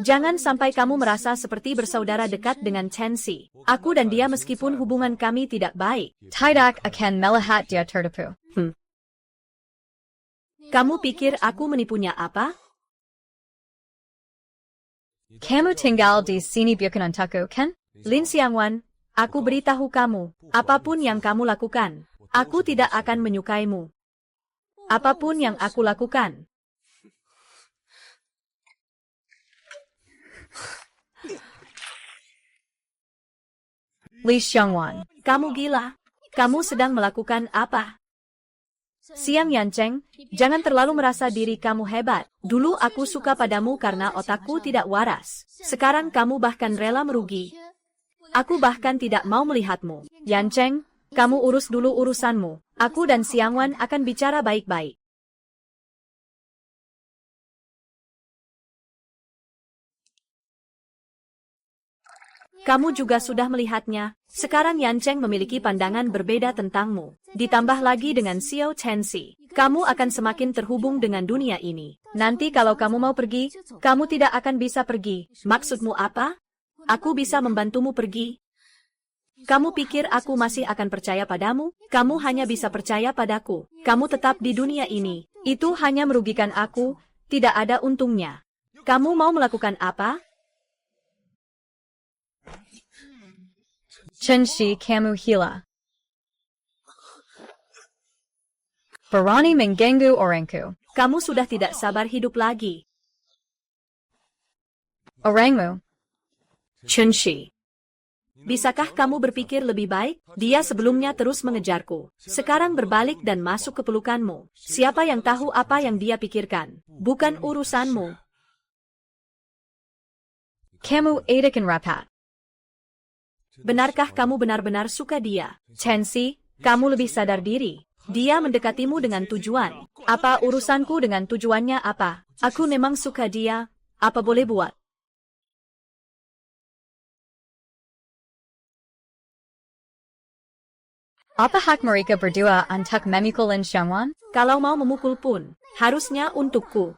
Jangan sampai kamu merasa seperti bersaudara dekat dengan Chenxi. Aku dan dia meskipun hubungan kami tidak baik. Tidak akan melihat dia tertipu. Kamu pikir aku menipunya apa? Kamu tinggal di sini bukan untukku, kan? Lin Xiangwan, aku beritahu kamu, apapun yang kamu lakukan, aku tidak akan menyukaimu. Apapun yang aku lakukan. Li Xiangwan. Kamu gila. Kamu sedang melakukan apa? Xiang Yancheng, jangan terlalu merasa diri kamu hebat. Dulu aku suka padamu karena otakku tidak waras. Sekarang kamu bahkan rela merugi. Aku bahkan tidak mau melihatmu. Yancheng, kamu urus dulu urusanmu. Aku dan Xiangwan akan bicara baik-baik. Kamu juga sudah melihatnya. Sekarang Yancheng memiliki pandangan berbeda tentangmu. Ditambah lagi dengan Xiao Chenxi. Kamu akan semakin terhubung dengan dunia ini. Nanti kalau kamu mau pergi, kamu tidak akan bisa pergi. Maksudmu apa? Aku bisa membantumu pergi. Kamu pikir aku masih akan percaya padamu? Kamu hanya bisa percaya padaku. Kamu tetap di dunia ini. Itu hanya merugikan aku, tidak ada untungnya. Kamu mau melakukan apa? Chenxi kamu hila. Berani mengganggu orangku. Kamu sudah tidak sabar hidup lagi. Orangmu. Chenxi. Bisakah kamu berpikir lebih baik? Dia sebelumnya terus mengejarku. Sekarang berbalik dan masuk ke pelukanmu. Siapa yang tahu apa yang dia pikirkan? Bukan urusanmu. Kamu edakan rapat. Benarkah kamu benar-benar suka dia? Chenxi, kamu lebih sadar diri. Dia mendekatimu dengan tujuan. Apa urusanku dengan tujuannya apa? Aku memang suka dia. Apa boleh buat? Apa hak mereka berdua untuk memukul Lin Xiangwan? Kalau mau memukul pun, harusnya untukku.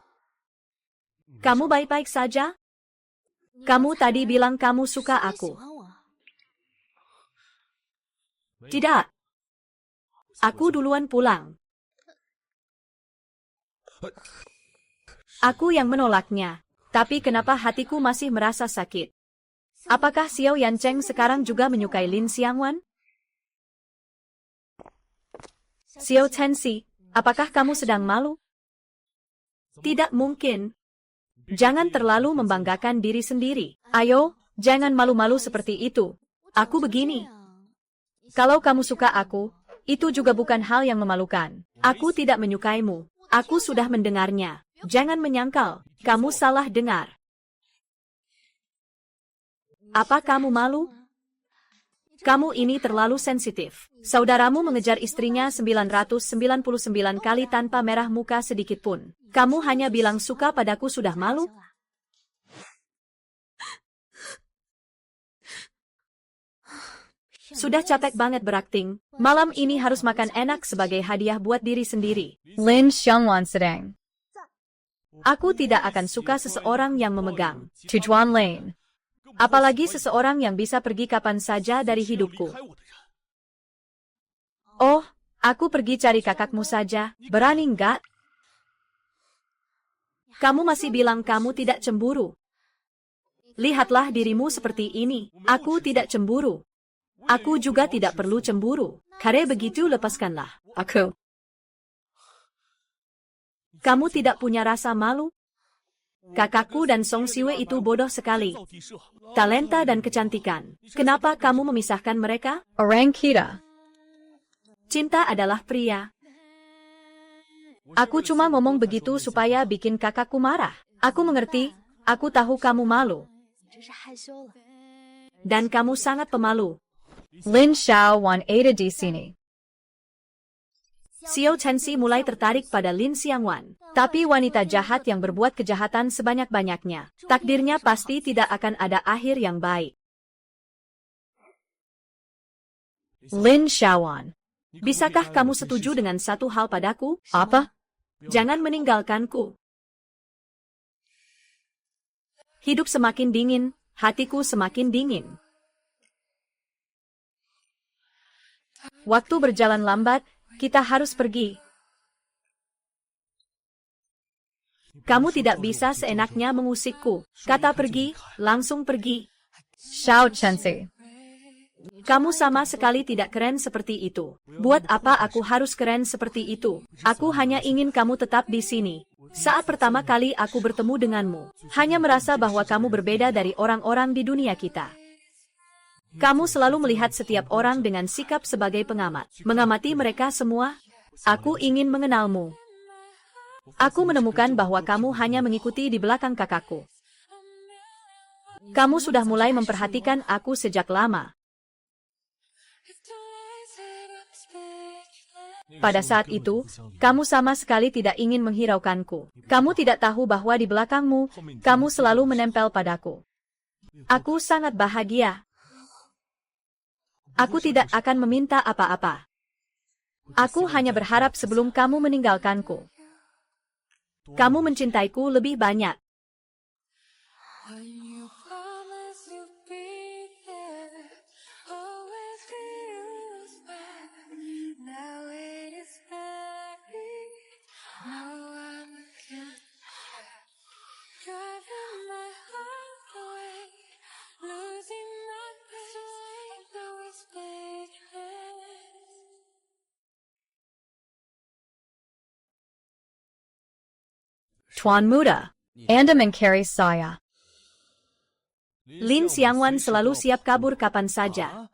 Kamu baik-baik saja? Kamu tadi bilang kamu suka aku. Tidak. Aku duluan pulang. Aku yang menolaknya. Tapi kenapa hatiku masih merasa sakit? Apakah Xiao Yancheng sekarang juga menyukai Lin Xiangwan? Xiao Chenxi, apakah kamu sedang malu? Tidak mungkin. Jangan terlalu membanggakan diri sendiri. Ayo, jangan malu-malu seperti itu. Aku begini. Kalau kamu suka aku, itu juga bukan hal yang memalukan. Aku tidak menyukaimu. Aku sudah mendengarnya. Jangan menyangkal, kamu salah dengar. Apa kamu malu? Kamu ini terlalu sensitif. Saudaramu mengejar istrinya 999 kali tanpa merah muka sedikit pun. Kamu hanya bilang suka padaku sudah malu? Sudah capek banget berakting. Malam ini harus makan enak sebagai hadiah buat diri sendiri. Lin Xiangwan sedang. Aku tidak akan suka seseorang yang memegang. Tujuan Lane. Apalagi seseorang yang bisa pergi kapan saja dari hidupku. Oh, aku pergi cari kakakmu saja. Berani enggak? Kamu masih bilang kamu tidak cemburu. Lihatlah dirimu seperti ini. Aku tidak cemburu. Aku juga tidak perlu cemburu. Kare begitu lepaskanlah aku. Kamu tidak punya rasa malu? Kakakku dan Song Siwe itu bodoh sekali. Talenta dan kecantikan. Kenapa kamu memisahkan mereka? Orang kita. Cinta adalah pria. Aku cuma ngomong begitu supaya bikin kakakku marah. Aku mengerti. Aku tahu kamu malu. 你真是害羞了。 Dan kamu sangat pemalu. Lin Xiaowan ada di sini. Xiao Chenxi mulai tertarik pada Lin Xiangwan. Tapi wanita jahat yang berbuat kejahatan sebanyak-banyaknya. Takdirnya pasti tidak akan ada akhir yang baik. Lin Xiaowan. Bisakah kamu setuju dengan satu hal padaku? Apa? Jangan meninggalkanku. Hidup semakin dingin, hatiku semakin dingin. Waktu berjalan lambat, kita harus pergi. Kamu tidak bisa seenaknya mengusikku. Kata pergi, langsung pergi. Xiao Chenxi. Kamu sama sekali tidak keren seperti itu. Buat apa aku harus keren seperti itu? Aku hanya ingin kamu tetap di sini. Saat pertama kali aku bertemu denganmu, hanya merasa bahwa kamu berbeda dari orang-orang di dunia kita. Kamu selalu melihat setiap orang dengan sikap sebagai pengamat. Mengamati mereka semua, aku ingin mengenalmu. Aku menemukan bahwa kamu hanya mengikuti di belakang kakakku. Kamu sudah mulai memperhatikan aku sejak lama. Pada saat itu, kamu sama sekali tidak ingin menghiraukanku. Kamu tidak tahu bahwa di belakangmu, kamu selalu menempel padaku. Aku sangat bahagia. Aku tidak akan meminta apa-apa. Aku hanya berharap sebelum kamu meninggalkanku. Kamu mencintaiku lebih banyak. When you promise you'll be there, always be used back. Now it is buried. No one can share. Driving my heart away, losing my sleep, though it's painless. Tuan Muda. Anda mencari saya. Lin Xiangwan selalu siap kabur kapan saja.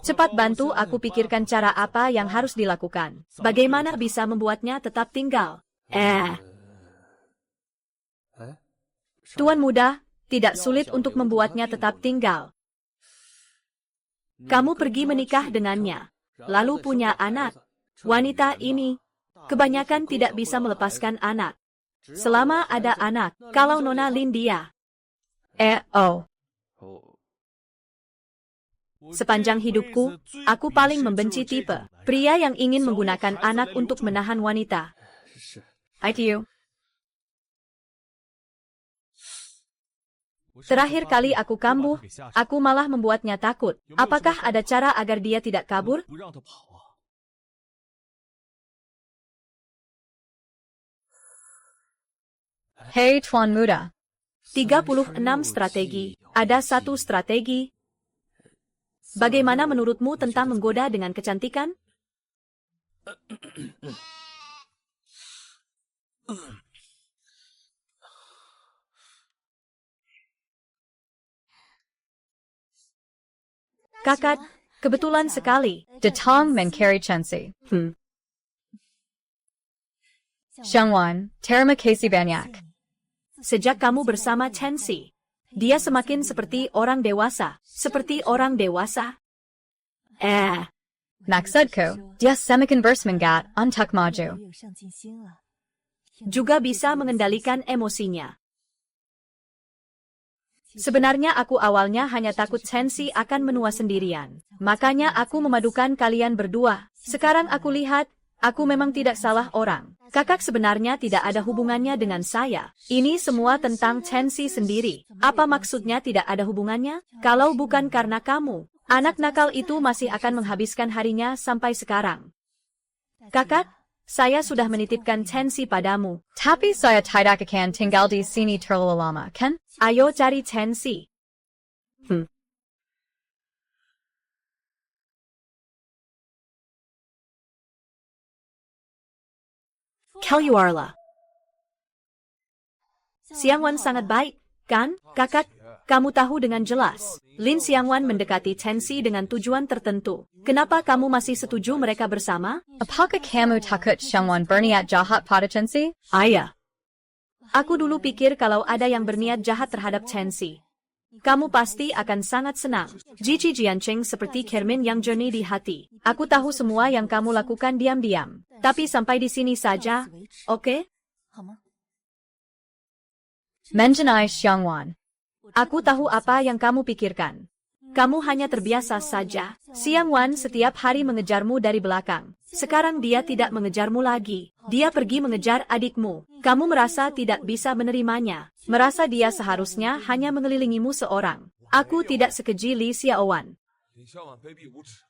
Cepat bantu aku pikirkan cara apa yang harus dilakukan. Bagaimana bisa membuatnya tetap tinggal? Tuan Muda, tidak sulit untuk membuatnya tetap tinggal. Kamu pergi menikah dengannya, lalu punya anak. Wanita ini kebanyakan tidak bisa melepaskan anak. Selama ada anak, kalau Nona Lin dia. Sepanjang hidupku, aku paling membenci tipe pria yang ingin menggunakan anak untuk menahan wanita. ITU. Terakhir kali aku kambuh, aku malah membuatnya takut. Apakah ada cara agar dia tidak kabur? Hey Tuan Muda. 36 strategi. Ada satu strategi. Bagaimana menurutmu tentang menggoda dengan kecantikan? Kakak, kebetulan sekali. Datang mencari Chenxi. Xiangwan, terima kasih banyak. sejak kamu bersama Chenxi. Dia semakin seperti orang dewasa. Seperti orang dewasa. Maksudku, dia semakin bersemangat untuk maju. 有上进心了。 Juga bisa mengendalikan emosinya. Sebenarnya aku awalnya hanya takut Chenxi akan menua sendirian. Makanya aku memadukan kalian berdua. Sekarang aku lihat, aku memang tidak salah orang. Kakak sebenarnya tidak ada hubungannya dengan saya. Ini semua tentang Chenxi sendiri. Apa maksudnya tidak ada hubungannya? Kalau bukan karena kamu, anak nakal itu masih akan menghabiskan harinya sampai sekarang. Kakak, saya sudah menitipkan Chenxi padamu. Tapi saya tidak akan tinggal di sini terlalu lama, kan? Ayo cari Chenxi. Kaluarlah. Xiangwan sangat baik, kan, kakak? Kamu tahu dengan jelas, Lin Xiangwan mendekati Chenxi dengan tujuan tertentu. Kenapa kamu masih setuju mereka bersama? Apakah kamu takut Xiangwan berniat jahat pada Chenxi? Ayah. Aku dulu pikir kalau ada yang berniat jahat terhadap Chenxi, kamu pasti akan sangat senang. Jiqi Jianqing seperti cermin yang jernih di hati. Aku tahu semua yang kamu lakukan diam-diam. Tapi sampai di sini saja, oke? 好吗？ Mengenai Xiangwan. Aku tahu apa yang kamu pikirkan. Kamu hanya terbiasa saja. Xiangwan setiap hari mengejarmu dari belakang. Sekarang dia tidak mengejarmu lagi. Dia pergi mengejar adikmu. Kamu merasa tidak bisa menerimanya. Merasa dia seharusnya hanya mengelilingimu seorang. Aku tidak sekeji Li Xiaowan. 李小婉卑鄙无耻，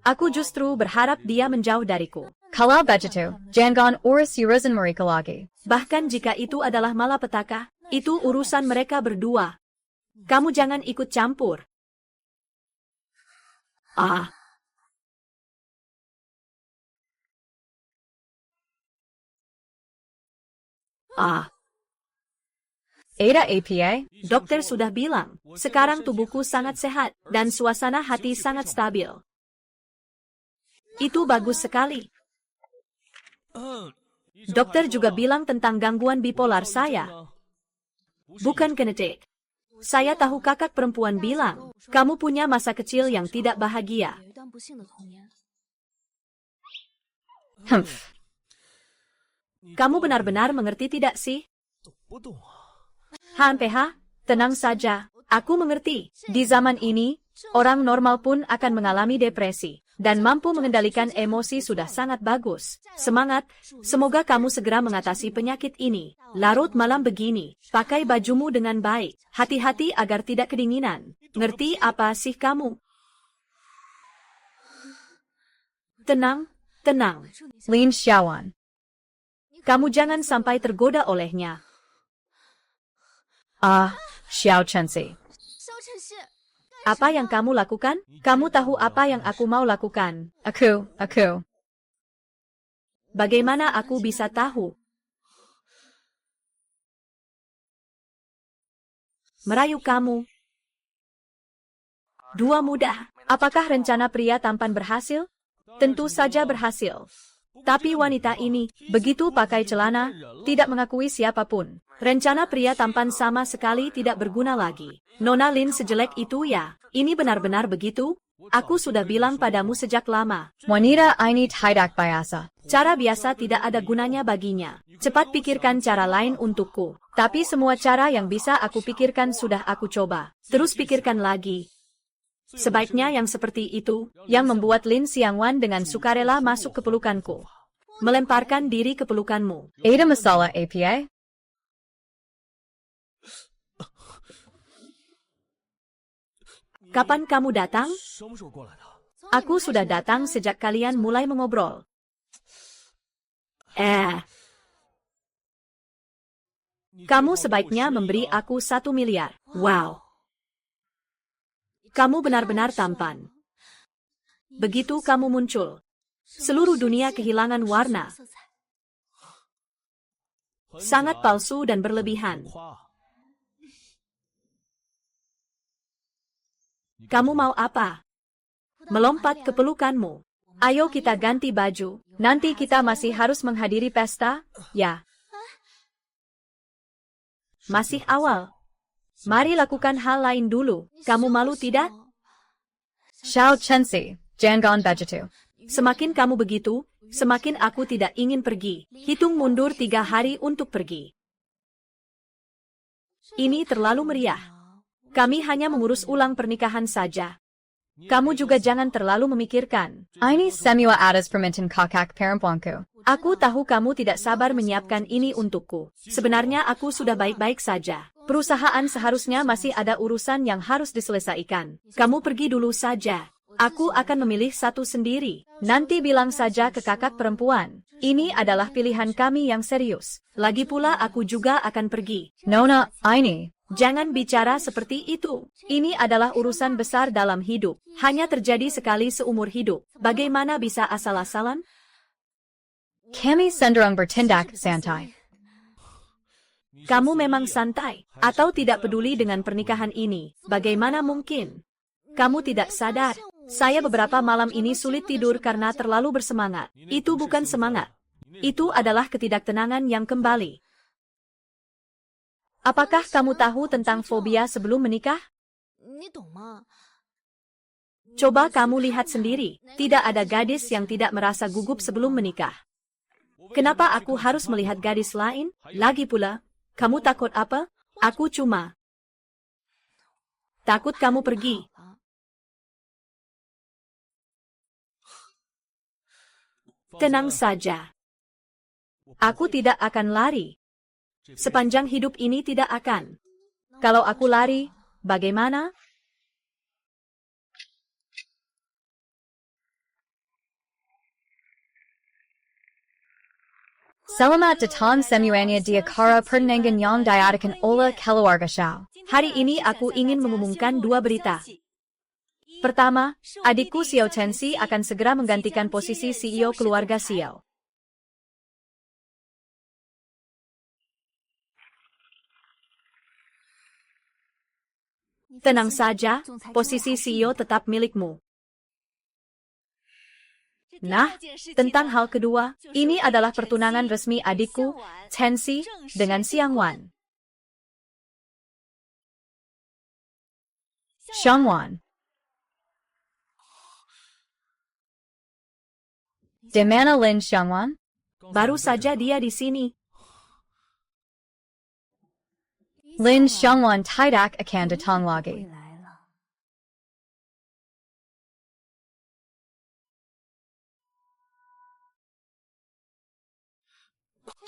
Aku justru berharap dia menjauh dariku. Kalau begitu, jangan urus urusan mereka lagi. Bahkan jika itu adalah malapetaka, itu urusan mereka berdua. Kamu jangan ikut campur. Ada APA? Dokter sudah bilang, sekarang tubuhku sangat sehat, dan suasana hati sangat stabil. Itu bagus sekali. Dokter juga bilang tentang gangguan bipolar saya. Bukan genetik. Saya tahu kakak perempuan bilang, kamu punya masa kecil yang tidak bahagia. 有一段不幸的童年。 Humph. Kamu benar-benar mengerti tidak sih? 不动啊！ HMPH, tenang saja. Aku mengerti. Di zaman ini, orang normal pun akan mengalami depresi. Dan mampu mengendalikan emosi sudah sangat bagus. Semangat, semoga kamu segera mengatasi penyakit ini. Larut malam begini, pakai bajumu dengan baik. Hati-hati agar tidak kedinginan. Ngerti apa sih kamu? Tenang, tenang. Lin Xiaowan. Kamu jangan sampai tergoda olehnya. Xiao Chenxi. 肖晨曦， Apa yang kamu lakukan? Kamu tahu apa yang aku mau lakukan. Aku. Bagaimana aku bisa tahu? Merayu kamu. Dua mudah. Apakah rencana pria tampan berhasil? Tentu saja berhasil. Tapi wanita ini, begitu pakai celana, tidak mengakui siapapun. Rencana pria tampan sama sekali tidak berguna lagi. Nona Lin sejelek itu ya? Ini benar-benar begitu? Aku sudah bilang padamu sejak lama. Wanita ini tidak biasa. Cara biasa tidak ada gunanya baginya. Cepat pikirkan cara lain untukku. Tapi semua cara yang bisa aku pikirkan sudah aku coba. Terus pikirkan lagi. Sebaiknya yang seperti itu, yang membuat Lin Xiangwan dengan sukarela masuk ke pelukanku. Melemparkan diri ke pelukanmu. Ada masalah APA? Kapan kamu datang? 什么时候过来的？ Aku sudah datang sejak kalian mulai mengobrol. Kamu sebaiknya memberi aku 1 miliar. Wow. Kamu benar-benar tampan. Begitu kamu muncul, seluruh dunia kehilangan warna. 色彩， Sangat palsu dan berlebihan. 夸， Kamu mau apa? Melompat ke pelukanmu. Ayo kita ganti baju. Nanti kita masih harus menghadiri pesta, ya. Masih awal. Mari lakukan hal lain dulu. Kamu malu tidak? Xiao Chensi, Jangon Bejitu. Semakin kamu begitu, semakin aku tidak ingin pergi. Hitung mundur 3 hari untuk pergi. Ini terlalu meriah. Kami hanya mengurus ulang pernikahan saja. Kamu juga jangan terlalu memikirkan. Ini semua atas permintaan kakak perempuanku. Aku tahu kamu tidak sabar menyiapkan ini untukku. Sebenarnya aku sudah baik-baik saja. Perusahaan seharusnya masih ada urusan yang harus diselesaikan. Kamu pergi dulu saja. Aku akan memilih satu sendiri. Nanti bilang saja ke kakak perempuan. Ini adalah pilihan kami yang serius. Lagi pula aku juga akan pergi. Nona, ini. Jangan bicara seperti itu. Ini adalah urusan besar dalam hidup. Hanya terjadi sekali seumur hidup. Bagaimana bisa asal-asalan? Kami cenderung bertindak santai. Kamu memang santai, atau tidak peduli dengan pernikahan ini. Bagaimana mungkin? Kamu tidak sadar. Saya beberapa malam ini sulit tidur karena terlalu bersemangat. Itu bukan semangat. Itu adalah ketidaktenangan yang kembali. Apakah kamu tahu tentang fobia sebelum menikah? Coba kamu lihat sendiri. Tidak ada gadis yang tidak merasa gugup sebelum menikah. Kenapa aku harus melihat gadis lain? Lagi pula, kamu takut apa? Aku cuma takut kamu pergi. Tenang saja. Aku tidak akan lari. Sepanjang hidup ini tidak akan. Kalau aku lari, bagaimana? Selamat datang semuanya di acara pertunangan yang diadakan oleh keluarga Xiao. Hari ini aku ingin mengumumkan 2 berita. Pertama, adikku Xiao Chensi akan segera menggantikan posisi CEO keluarga Xiao. Tenang saja, posisi CEO tetap milikmu. Nah, tentang hal kedua, ini adalah pertunangan resmi adikku, Chensi, dengan Xiangwan. Xiangwan. Di mana Lin Xiangwan? Baru saja dia di sini. Lin Xiangwan tidak akan datang lagi.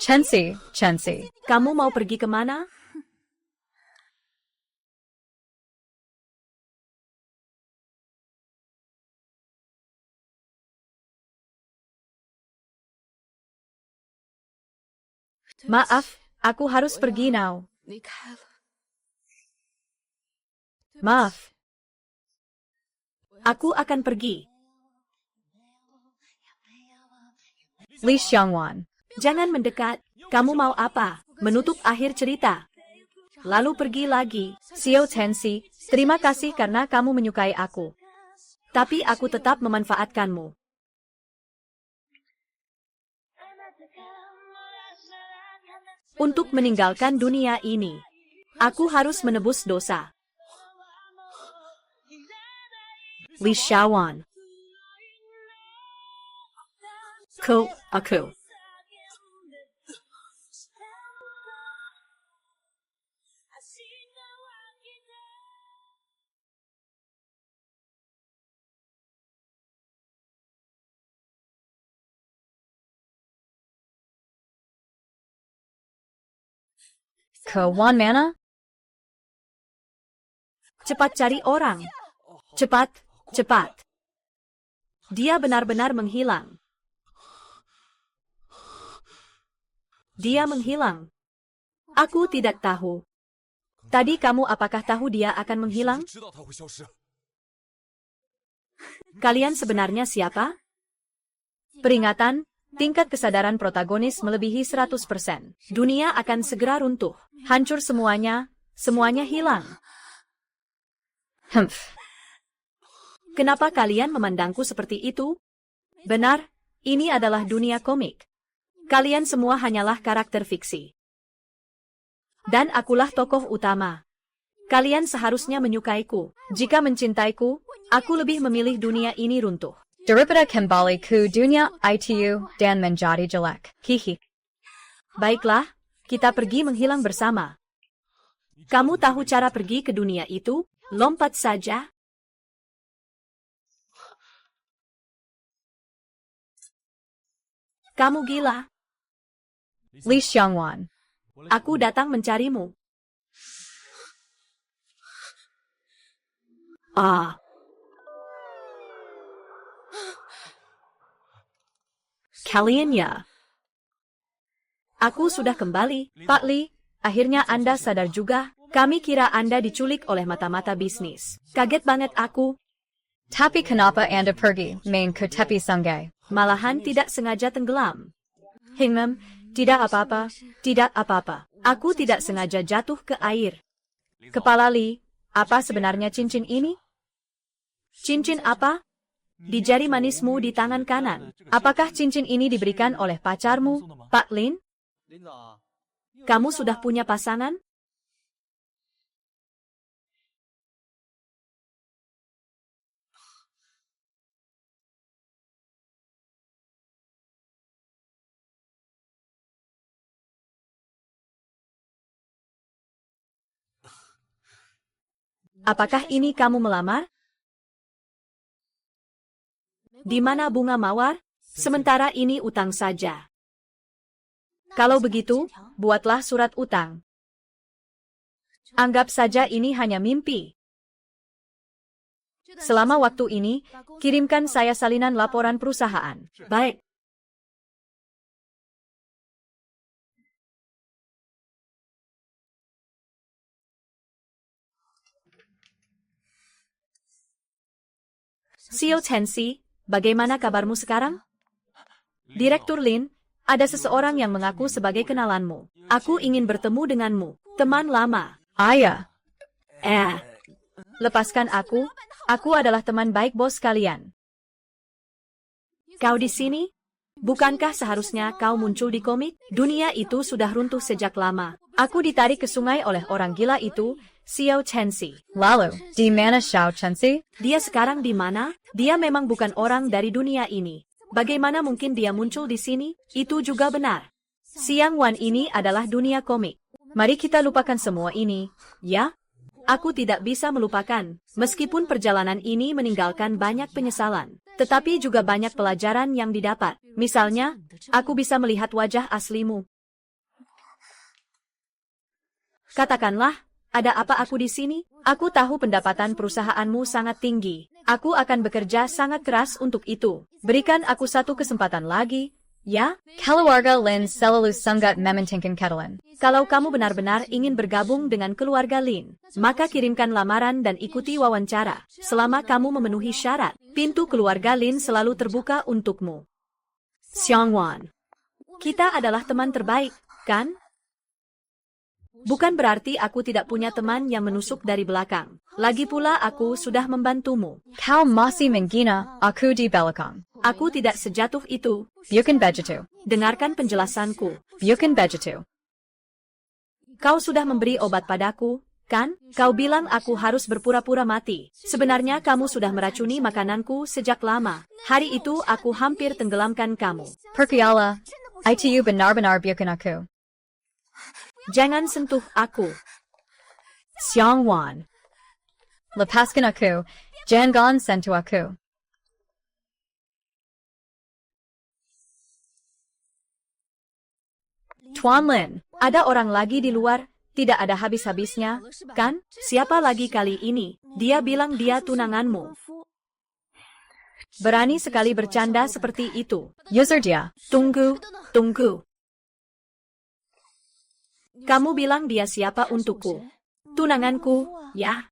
Chensi, Kamu mau pergi kemana? Maaf, aku harus pergi now. Maaf. Aku akan pergi. Li Xiangwan. Jangan mendekat. Kamu mau apa? Menutup akhir cerita. Lalu pergi lagi. Xiao Chensi, terima kasih karena kamu menyukai aku. Tapi aku tetap memanfaatkanmu. Untuk meninggalkan dunia ini, aku harus menebus dosa. Li Xiaowan. Aku. Ke Wan mana? Cepat cari orang. Cepat. Dia benar-benar menghilang. Dia menghilang. Aku tidak tahu. Tadi kamu apakah tahu dia akan menghilang? Kalian sebenarnya siapa? Peringatan, tingkat kesadaran protagonis melebihi 100%. Dunia akan segera runtuh. Hancur semuanya hilang. Kenapa kalian memandangku seperti itu? Benar, ini adalah dunia komik. Kalian semua hanyalah karakter fiksi. Dan akulah tokoh utama. Kalian seharusnya menyukaiku. Jika mencintaiku, aku lebih memilih dunia ini runtuh. Daripada kembali ke dunia itu dan menjadi jelek. Hihi. Baiklah, kita pergi menghilang bersama. Kamu tahu cara pergi ke dunia itu? Lompat saja. Kamu gila. Li Xiangwan. Aku datang mencarimu. Ah. Kalian ya. Aku sudah kembali. Pak Li, akhirnya Anda sadar juga. Kami kira Anda diculik oleh mata-mata bisnis. Kaget banget aku. Tapi kenapa Anda pergi main ke tepi sungai? Malahan tidak sengaja tenggelam. Tidak apa-apa, tidak apa-apa. Aku tidak sengaja jatuh ke air. Kepala Li, apa sebenarnya cincin ini? Cincin apa? Di jari manismu di tangan kanan. Apakah cincin ini diberikan oleh pacarmu, Pak Lin? Kamu sudah punya pasangan? Apakah ini kamu melamar? Di mana bunga mawar? Sementara ini utang saja. Kalau begitu, buatlah surat utang. Anggap saja ini hanya mimpi. Selama waktu ini, kirimkan saya salinan laporan perusahaan. Baik. Xiao Tensi, bagaimana kabarmu sekarang? Direktur Lin, ada seseorang yang mengaku sebagai kenalanmu. Aku ingin bertemu denganmu, teman lama. Ayah. Lepaskan aku adalah teman baik bos kalian. Kau di sini? Bukankah seharusnya kau muncul di komik? Dunia itu sudah runtuh sejak lama. Aku ditarik ke sungai oleh orang gila itu, Xiao Tensi. Lalu, di mana Xiao Chensi? Dia sekarang di mana? Dia memang bukan orang dari dunia ini. Bagaimana mungkin dia muncul di sini? Itu juga benar. Xiang Wan ini adalah dunia komik. Mari kita lupakan semua ini, ya? Aku tidak bisa melupakan, meskipun perjalanan ini meninggalkan banyak penyesalan. Tetapi juga banyak pelajaran yang didapat. Misalnya, aku bisa melihat wajah aslimu. Katakanlah, ada apa aku di sini? Aku tahu pendapatan perusahaanmu sangat tinggi. Aku akan bekerja sangat keras untuk itu. Berikan aku satu kesempatan lagi, ya? Keluarga Lin selalu sangat mementingkan Catalan. Kalau kamu benar-benar ingin bergabung dengan keluarga Lin, maka kirimkan lamaran dan ikuti wawancara. Selama kamu memenuhi syarat, pintu keluarga Lin selalu terbuka untukmu. Xiang Wan, kita adalah teman terbaik, kan? Bukan berarti aku tidak punya teman yang menusuk dari belakang. Lagi pula aku sudah membantumu. Kau masih menghina aku di belakang. Aku tidak sejatuh itu. Bukan begitu. Dengarkan penjelasanku. Bukan begitu. Kau sudah memberi obat padaku, kan? Kau bilang aku harus berpura-pura mati. Sebenarnya kamu sudah meracuni makananku sejak lama. Hari itu aku hampir tenggelamkan kamu. Percayalah, itu benar-benar bukan aku. Jangan sentuh aku. Xiang Wan. Lepaskan aku. Jangan sentuh aku. Tuan Lin, ada orang lagi di luar, tidak ada habis-habisnya, kan? Siapa lagi kali ini? Dia bilang dia tunanganmu. Berani sekali bercanda seperti itu. User dia. Tunggu. Kamu bilang dia siapa untukku? Tunanganku, ya?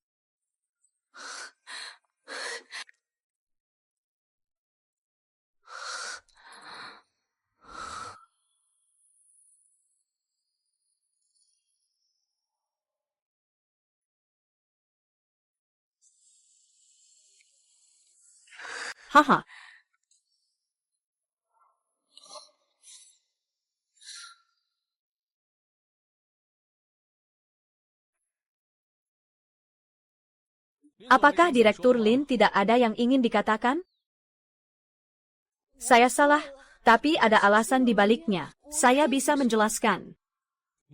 Haha. Apakah Direktur Lin tidak ada yang ingin dikatakan? Saya salah, tapi ada alasan di baliknya. Saya bisa menjelaskan.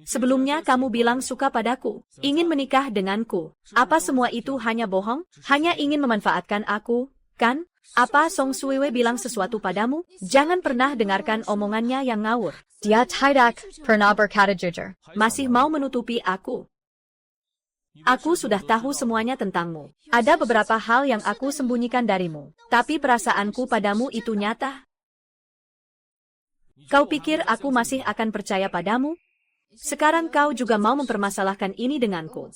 Sebelumnya kamu bilang suka padaku, ingin menikah denganku. Apa semua itu hanya bohong? Hanya ingin memanfaatkan aku, kan? Apa Song Siwe bilang sesuatu padamu? Jangan pernah dengarkan omongannya yang ngawur. Dia tidak pernah berkata jujur. Masih mau menutupi aku. Aku sudah tahu semuanya tentangmu. Ada beberapa hal yang aku sembunyikan darimu, tapi perasaanku padamu itu nyata. Kau pikir aku masih akan percaya padamu? Sekarang kau juga mau mempermasalahkan ini denganku.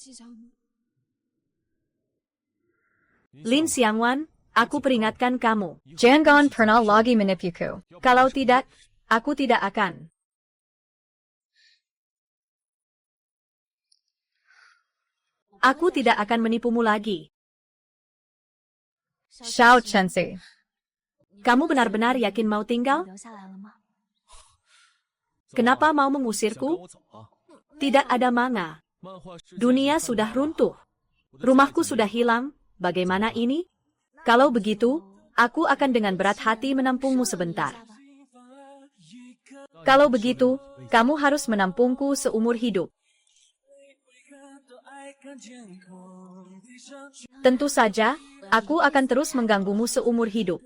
Lin Xiangwan, aku peringatkan kamu. Jangan pernah lagi menipuku. Kalau tidak, aku tidak akan. Aku tidak akan menipumu lagi. Xiao Chensi. Kamu benar-benar yakin mau tinggal? 留下来了吗？ Kenapa mau mengusirku? Tidak ada manga. Dunia sudah runtuh. Rumahku sudah hilang. Bagaimana ini? Kalau begitu, aku akan dengan berat hati menampungmu sebentar. Kalau begitu, kamu harus menampungku seumur hidup. Tentu saja, aku akan terus mengganggumu seumur hidup.